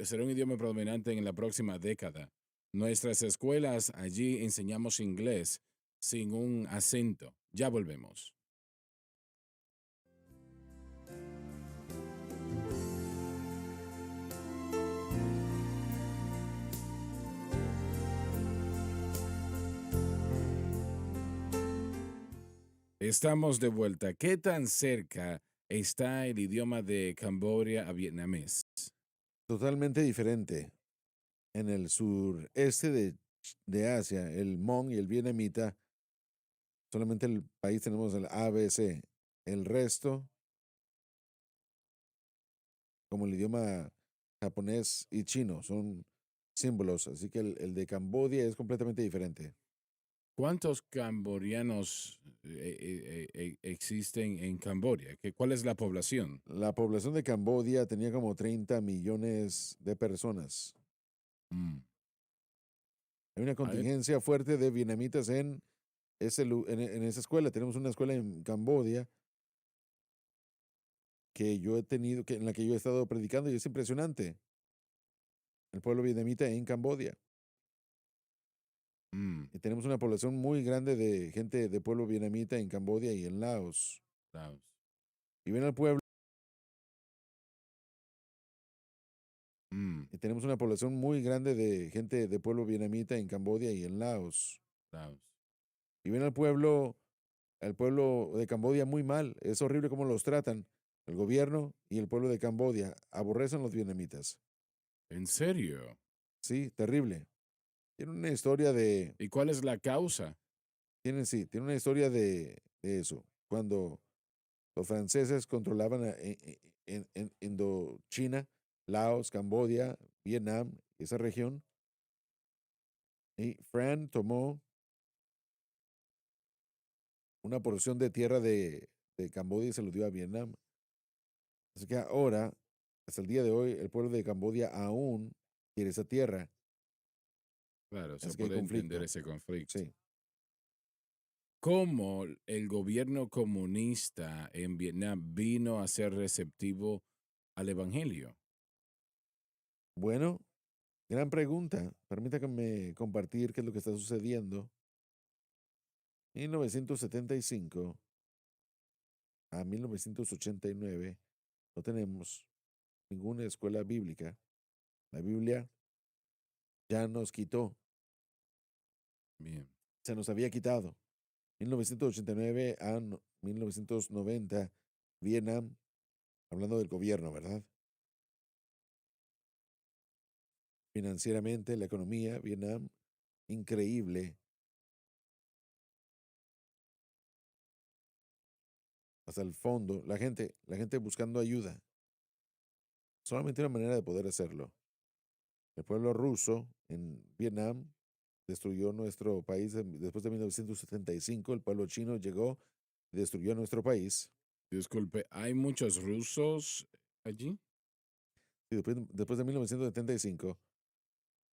será un idioma predominante en la próxima década. Nuestras escuelas allí enseñamos inglés sin un acento. Ya volvemos. Estamos de vuelta. ¿Qué tan cerca está el idioma de Camboya a vietnamés? totalmente diferente. En el sureste de Asia, el Hmong y el vietnamita, solamente el país tenemos el ABC. El resto, como el idioma japonés y chino, son símbolos. Así que el de Camboya es completamente diferente. ¿Cuántos cambodianos existen en Camboya? ¿Cuál es la población? La población de Camboya tenía como 30 millones de personas. Mm. Hay una A ver, contingencia fuerte de vietnamitas en esa escuela. Tenemos una escuela en Camboya que yo he tenido, en la que yo he estado predicando y es impresionante. El pueblo vietnamita en Camboya. mm, Y tenemos una población muy grande de gente de pueblo vietnamita en Camboya y en Laos. Laos. Y ven al pueblo Mm, y tenemos una población muy grande de gente de pueblo vietnamita en Camboya y en Laos. Laos. Y ven al pueblo de Camboya muy mal. Es horrible cómo los tratan. El gobierno y el pueblo de Camboya aborrecen a los vietnamitas. ¿En serio? Sí, terrible. Tiene una historia de, ¿Y cuál es la causa? tiene una historia de eso. Cuando los franceses controlaban en Indochina, Laos, Camboya, Vietnam, esa región, y Fran tomó una porción de tierra de Camboya y se lo dio a Vietnam. Así que ahora, hasta el día de hoy, el pueblo de Camboya aún quiere esa tierra. Claro, se Así que hay puede entender conflicto. ese conflicto. Sí. ¿Cómo el gobierno comunista en Vietnam vino a ser receptivo al evangelio? Bueno, gran pregunta. Permítame compartir qué es lo que está sucediendo. En 1975 a 1989 no tenemos ninguna escuela bíblica. La Biblia ya nos quitó, Bien. se nos había quitado. 1989 a 1990, Vietnam, hablando del gobierno, ¿verdad? Financieramente, la economía, Vietnam, increíble, hasta el fondo, la gente buscando ayuda. Solamente una manera de poder hacerlo. El pueblo ruso en Vietnam destruyó nuestro país después de 1975. El pueblo chino llegó y destruyó nuestro país. Disculpe, ¿hay muchos rusos allí? Y después de 1975,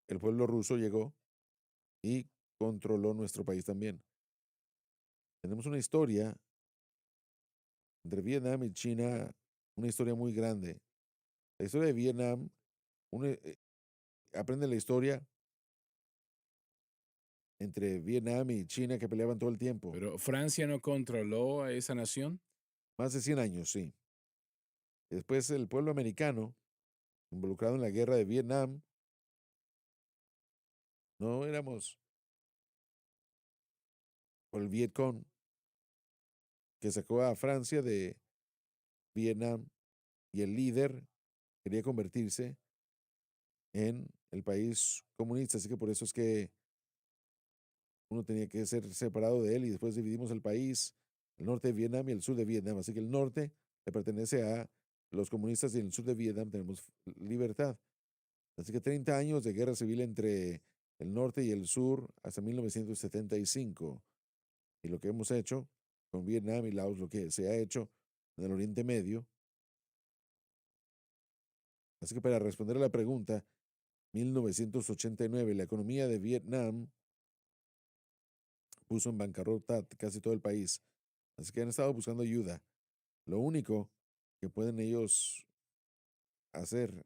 el pueblo ruso llegó y controló nuestro país también. Tenemos una historia entre Vietnam y China, una historia muy grande. La historia de Vietnam, uno aprende la historia entre Vietnam y China que peleaban todo el tiempo. Pero Francia no controló a esa nación. Más de 100 años, sí. Y después el pueblo americano, involucrado en la guerra de Vietnam, no éramos por el Vietcong, que sacó a Francia de Vietnam y el líder quería convertirse en el país comunista. Así que por eso es que uno tenía que ser separado de él y después dividimos el país, el norte de Vietnam y el sur de Vietnam. Así que el norte le pertenece a los comunistas y en el sur de Vietnam tenemos libertad. Así que 30 años de guerra civil entre el norte y el sur hasta 1975. Y lo que hemos hecho con Vietnam y Laos, lo que se ha hecho en el Oriente Medio. Así que para responder a la pregunta, 1989, la economía de Vietnam puso en bancarrota casi todo el país. Así que han estado buscando ayuda. Lo único que pueden ellos hacer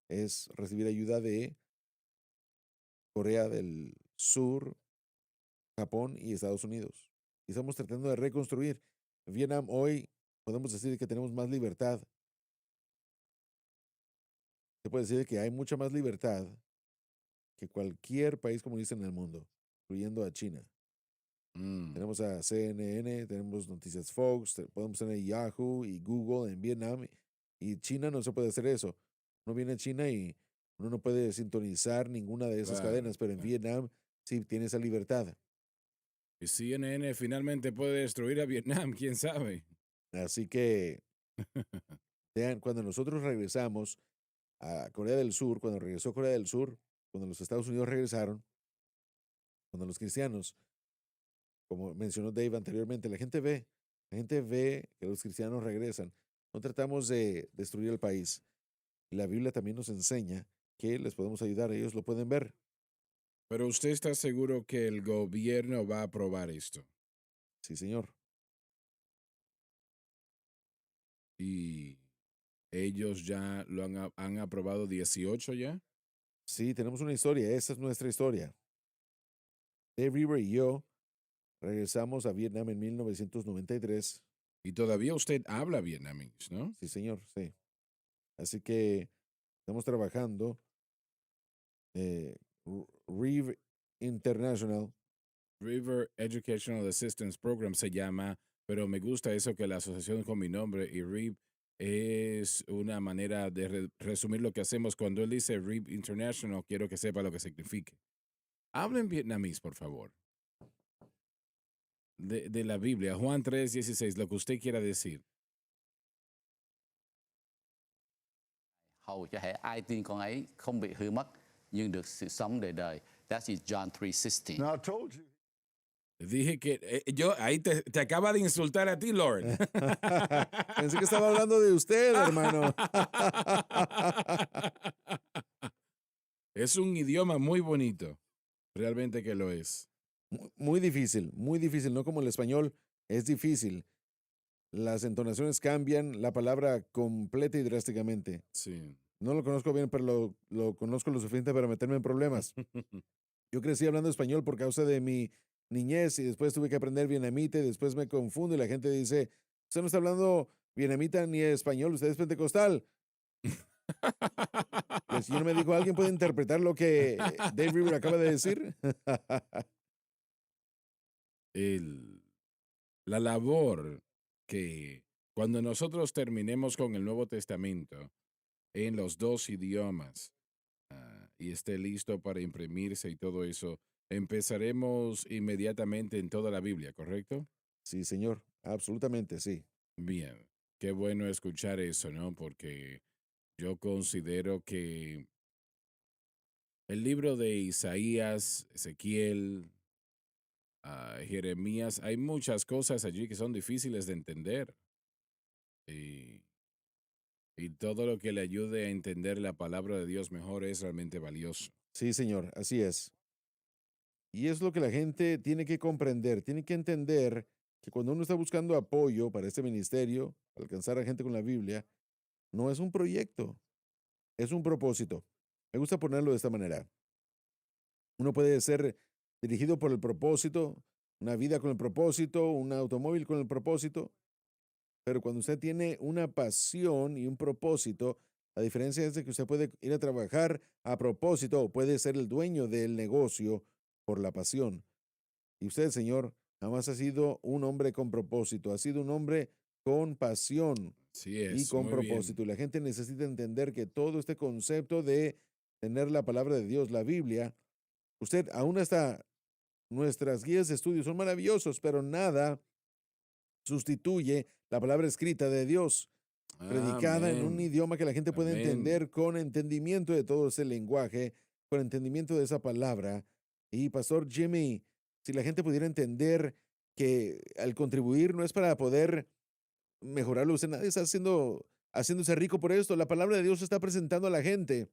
es recibir ayuda de Corea del Sur, Japón y Estados Unidos. Y estamos tratando de reconstruir. Vietnam hoy podemos decir que tenemos más libertad. Se puede decir que hay mucha más libertad que cualquier país comunista en el mundo, incluyendo a China. Mm, Tenemos a CNN, tenemos Noticias Fox, podemos tener Yahoo y Google en Vietnam. Y China no se puede hacer eso. Uno viene a China y uno no puede sintonizar ninguna de esas claro, cadenas, pero en claro. Vietnam sí tiene esa libertad. Y CNN finalmente puede destruir a Vietnam, quién sabe. Así que vean, cuando nosotros regresamos a Corea del Sur, cuando regresó Corea del Sur, cuando los Estados Unidos regresaron, cuando los cristianos, como mencionó Dave anteriormente, la gente ve que los cristianos regresan. No tratamos de destruir el país. La Biblia también nos enseña que les podemos ayudar, ellos lo pueden ver. Pero usted está seguro que el gobierno va a aprobar esto. Sí, señor. Y ellos ya lo han aprobado 18 ya. Sí, tenemos una historia, esa es nuestra historia. Dave River y yo regresamos a Vietnam en 1993. Y todavía usted habla vietnamés, ¿no? Sí, señor, sí. Así que estamos trabajando. Reeve International. River Educational Assistance Program se llama, pero me gusta eso que la asociación con mi nombre y RIB es una manera de resumir lo que hacemos. Cuando él dice RIB International, quiero que sepa lo que significa. Hablen vietnamés, por favor. De la Biblia, Juan 3:16, lo que usted quiera decir. Hầu cho hệ ai tin con ấy không bị hư mất nhưng được sự sống đời đời. That is John 3:16. Now, I told you. Dije que yo ahí te acaba de insultar a ti, Lord. Pensé que estaba hablando de usted, hermano. Es un idioma muy bonito. Realmente que lo es. Muy difícil, muy difícil. No como el español, es difícil. Las entonaciones cambian la palabra completa y drásticamente. Sí. No lo conozco bien, pero lo conozco lo suficiente para meterme en problemas. Yo crecí hablando español por causa de mi niñez y después tuve que aprender vietnamita y después me confundo y la gente dice, usted no está hablando vietnamita ni español, usted es pentecostal. El Señor me dijo, ¿alguien puede interpretar lo que Dave River acaba de decir? El- la labor que cuando nosotros terminemos con el Nuevo Testamento en los dos idiomas y esté listo para imprimirse y todo eso, empezaremos inmediatamente en toda la Biblia, ¿correcto? Sí, señor, absolutamente, sí. Bien, qué bueno escuchar eso, ¿no? Porque yo considero que el libro de Isaías, Ezequiel, Jeremías, hay muchas cosas allí que son difíciles de entender. Y, y todo lo que le ayude a entender la palabra de Dios mejor es realmente valioso. Sí, señor, así es. Y es lo que la gente tiene que comprender, tiene que entender que cuando uno está buscando apoyo para este ministerio, para alcanzar a gente con la Biblia, no es un proyecto, es un propósito. Me gusta ponerlo de esta manera. Uno puede ser dirigido por el propósito, una vida con el propósito, un automóvil con el propósito, pero cuando usted tiene una pasión y un propósito, la diferencia es de que usted puede ir a trabajar a propósito o puede ser el dueño del negocio por la pasión. Y usted, Señor, jamás ha sido un hombre con propósito, ha sido un hombre con pasión Sí y es, con muy bien. propósito. Y la gente necesita entender que todo este concepto de tener la palabra de Dios, la Biblia, usted aún hasta nuestras guías de estudio son maravillosos, pero nada sustituye la palabra escrita de Dios, predicada en un Amén. idioma que la gente puede Amén. entender con entendimiento de todo ese lenguaje, con entendimiento de esa palabra. Y Pastor Jimmy, si la gente pudiera entender que al contribuir no es para poder mejorarlo, usted nadie está haciéndose rico por esto. La palabra de Dios se está presentando a la gente.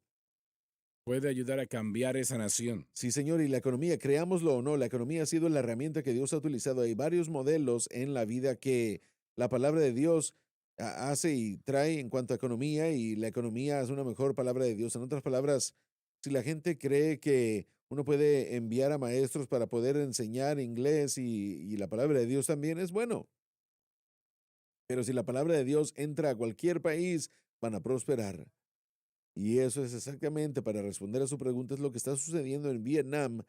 Puede ayudar a cambiar esa nación. Sí, señor, y la economía, creámoslo o no, la economía ha sido la herramienta que Dios ha utilizado. Hay varios modelos en la vida que la palabra de Dios hace y trae en cuanto a economía, y la economía es una mejor palabra de Dios. En otras palabras, si la gente cree que uno puede enviar a maestros para poder enseñar inglés y la palabra de Dios también es bueno, pero si la palabra de Dios entra a cualquier país, van a prosperar. Y eso es exactamente, para responder a su pregunta, es lo que está sucediendo en Vietnam.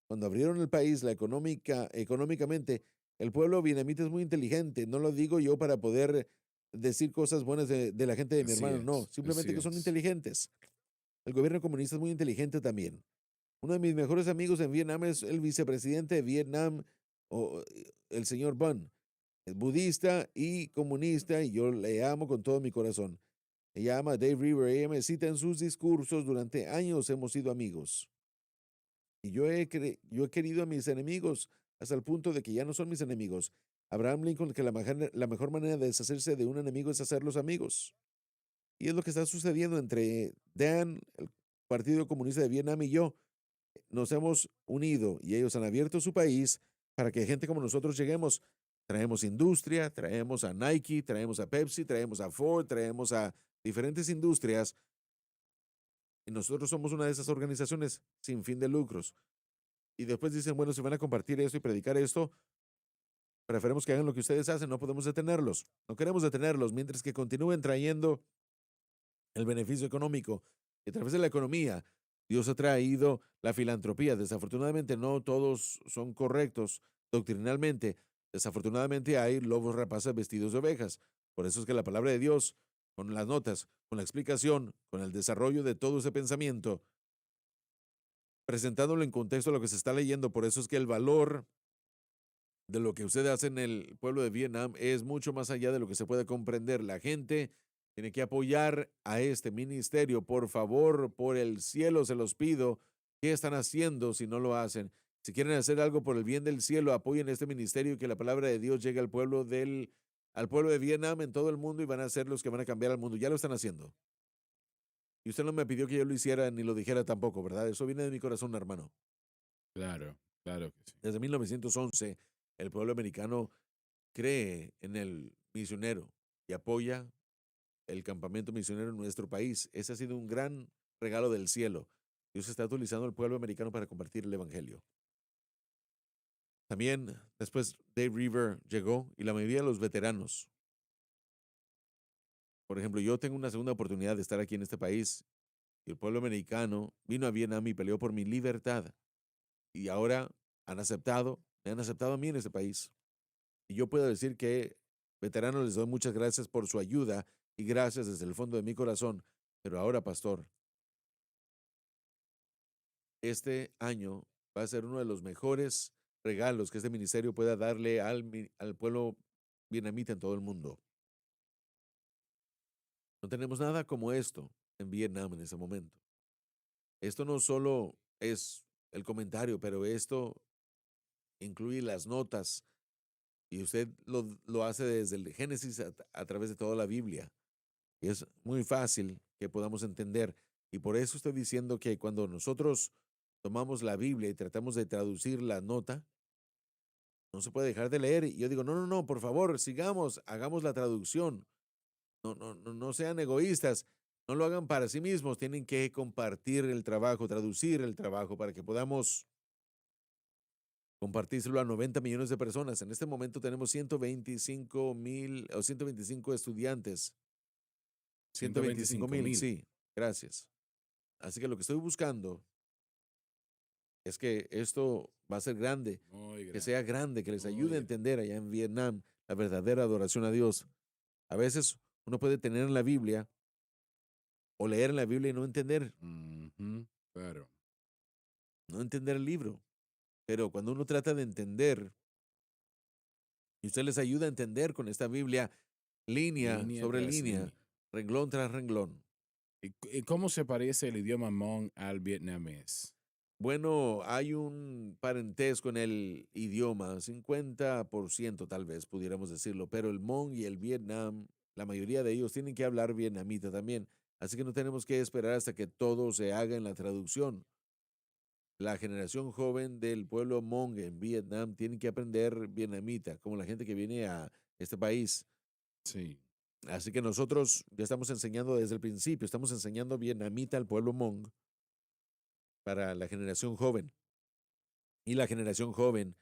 Cuando abrieron el país, económicamente, el pueblo vietnamita es muy inteligente. No lo digo yo para poder decir cosas buenas de la gente de mi Así hermano, no, es, simplemente así que son es. inteligentes. El gobierno comunista es muy inteligente también. Uno de mis mejores amigos en Vietnam es el vicepresidente de Vietnam, el señor Bun. Es budista y comunista, y yo le amo con todo mi corazón. Se llama Dave River, ella me cita en sus discursos, durante años hemos sido amigos. Y yo he querido a mis enemigos hasta el punto de que ya no son mis enemigos. Abraham Lincoln, que la mejor manera de deshacerse de un enemigo es hacerlos amigos. Y es lo que está sucediendo entre Dan, el Partido Comunista de Vietnam, y yo. Nos hemos unido y ellos han abierto su país para que gente como nosotros lleguemos. Traemos industria, traemos a Nike, traemos a Pepsi, traemos a Ford, traemos a diferentes industrias, y nosotros somos una de esas organizaciones sin fin de lucros. Y después dicen, bueno, si van a compartir esto y predicar esto, preferemos que hagan lo que ustedes hacen, no podemos detenerlos. No queremos detenerlos mientras que continúen trayendo el beneficio económico. Y a través de la economía, Dios ha traído la filantropía. Desafortunadamente, no todos son correctos doctrinalmente. Desafortunadamente, hay lobos rapaces vestidos de ovejas. Por eso es que la palabra de Dios, con las notas, con la explicación, con el desarrollo de todo ese pensamiento, presentándolo en contexto a lo que se está leyendo, por eso es que el valor de lo que usted hace en el pueblo de Vietnam es mucho más allá de lo que se puede comprender. La gente tiene que apoyar a este ministerio. Por favor, por el cielo se los pido. ¿Qué están haciendo si no lo hacen? Si quieren hacer algo por el bien del cielo, apoyen este ministerio y que la palabra de Dios llegue al pueblo de Vietnam en todo el mundo, y van a ser los que van a cambiar al mundo. Ya lo están haciendo. Y usted no me pidió que yo lo hiciera ni lo dijera tampoco, ¿verdad? Eso viene de mi corazón, hermano. Claro, claro que sí. Desde 1911, el pueblo americano cree en el misionero y apoya el campamento misionero en nuestro país. Ese ha sido un gran regalo del cielo. Dios está utilizando al pueblo americano para compartir el evangelio. También después Dave River llegó, y la mayoría de los veteranos. Por ejemplo, yo tengo una segunda oportunidad de estar aquí en este país, y el pueblo americano vino a Vietnam y peleó por mi libertad. Y ahora me han aceptado a mí en este país. Y yo puedo decir que, veteranos, les doy muchas gracias por su ayuda, y gracias desde el fondo de mi corazón. Pero ahora, pastor, este año va a ser uno de los mejores regalos que este ministerio pueda darle al pueblo vietnamita en todo el mundo. No tenemos nada como esto en Vietnam en ese momento. Esto no solo es el comentario, pero esto incluye las notas, y usted lo hace desde el Génesis a través de toda la Biblia. Y es muy fácil que podamos entender. Y por eso estoy diciendo que cuando nosotros tomamos la Biblia y tratamos de traducir la nota, no se puede dejar de leer. Y yo digo, no, no, no, por favor, sigamos, hagamos la traducción. No, no, no, no sean egoístas. No lo hagan para sí mismos. Tienen que compartir el trabajo, traducir el trabajo, para que podamos compartírselo a 90 millones de personas. En este momento tenemos 125 estudiantes. 125,000, 125,000. sí, gracias. Así que lo que estoy buscando es que esto va a ser grande, Muy que grande, sea grande, que les muy ayude a grande. entender allá en Vietnam la verdadera adoración a Dios. A veces uno puede tener en la Biblia o leer en la Biblia y no entender, Ujú, claro. no entender el libro. Pero cuando uno trata de entender, y usted les ayuda a entender con esta Biblia, línea Línea sobre tras línea, línea. renglón tras renglón. ¿Y cómo se parece el idioma Hmong al vietnamés? Bueno, hay un parentesco en el idioma, 50% tal vez pudiéramos decirlo, pero el Hmong y el Vietnam, la mayoría de ellos tienen que hablar vietnamita también, así que no tenemos que esperar hasta que todo se haga en la traducción. La generación joven del pueblo Hmong en Vietnam tiene que aprender vietnamita, como la gente que viene a este país. Sí. Así que nosotros ya estamos enseñando desde el principio, estamos enseñando vietnamita al pueblo Hmong para la generación joven. Y la generación joven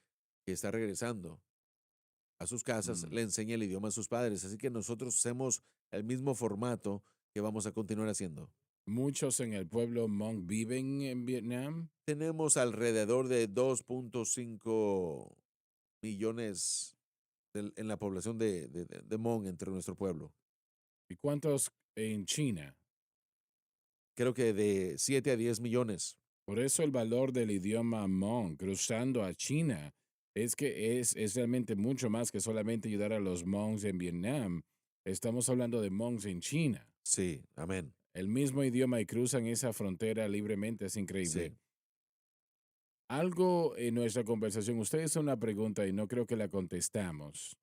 que está regresando a sus casas le enseña el idioma a sus padres. Así que nosotros hacemos el mismo formato que vamos a continuar haciendo. Muchos en el pueblo Hmong viven en Vietnam. Tenemos alrededor de 2.5 millones en la población de Hmong entre nuestro pueblo. ¿Y cuántos en China? Creo que de 7 a 10 millones. Por eso el valor del idioma Hmong cruzando a China es que es realmente mucho más que solamente ayudar a los Hmongs en Vietnam. Estamos hablando de Hmongs en China. Sí, amén. El mismo idioma y cruzan esa frontera libremente, es increíble. Sí. Algo en nuestra conversación, usted hizo una pregunta y no creo que la contestamos.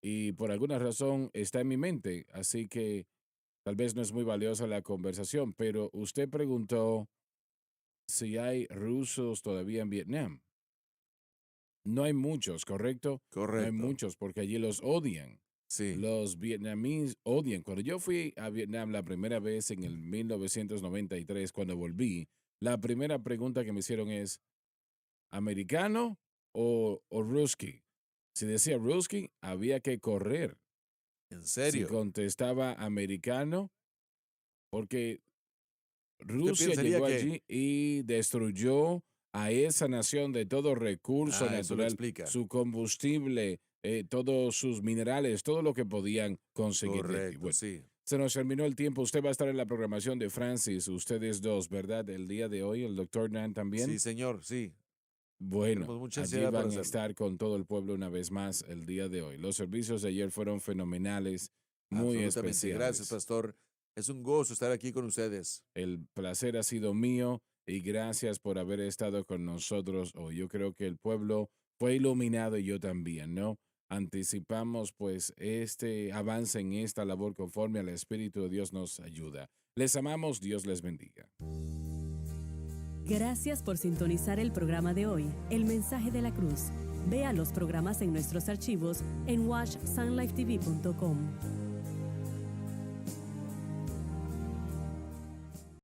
Y por alguna razón está en mi mente, así que tal vez no es muy valiosa la conversación, pero usted preguntó si hay rusos todavía en Vietnam. No hay muchos, ¿correcto? No hay Correcto. muchos porque allí los odian. Sí. Los vietnamíes odian. Cuando yo fui a Vietnam la primera vez en el 1993, cuando volví, la primera pregunta que me hicieron es, ¿americano o ruski? Si decía ruski, había que correr. ¿En Si serio? contestaba americano, porque ¿Usted Rusia pensaría llegó que allí y destruyó a esa nación de todo recurso eso lo natural, explica? su combustible, todos sus minerales, todo lo que podían conseguir de allí? Correcto, Bueno, sí. se nos terminó el tiempo. Usted va a estar en la programación de Francis, ustedes dos, ¿verdad? El día de hoy, el doctor Nan también. Sí, señor, sí. Bueno, Tenemos mucha allí ansiedad por van a hacerlo. estar con todo el pueblo una vez más el día de hoy. Los servicios de ayer fueron fenomenales, muy Absolutamente. Gracias, especiales. pastor. Es un gozo estar aquí con ustedes. El placer ha sido mío y gracias por haber estado con nosotros hoy. Yo creo que el pueblo fue iluminado y yo también, ¿no? Anticipamos pues este avance en esta labor conforme al Espíritu de Dios nos ayuda. Les amamos, Dios les bendiga. Gracias por sintonizar el programa de hoy, El Mensaje de la Cruz. Vea los programas en nuestros archivos en watchsunlifetv.com.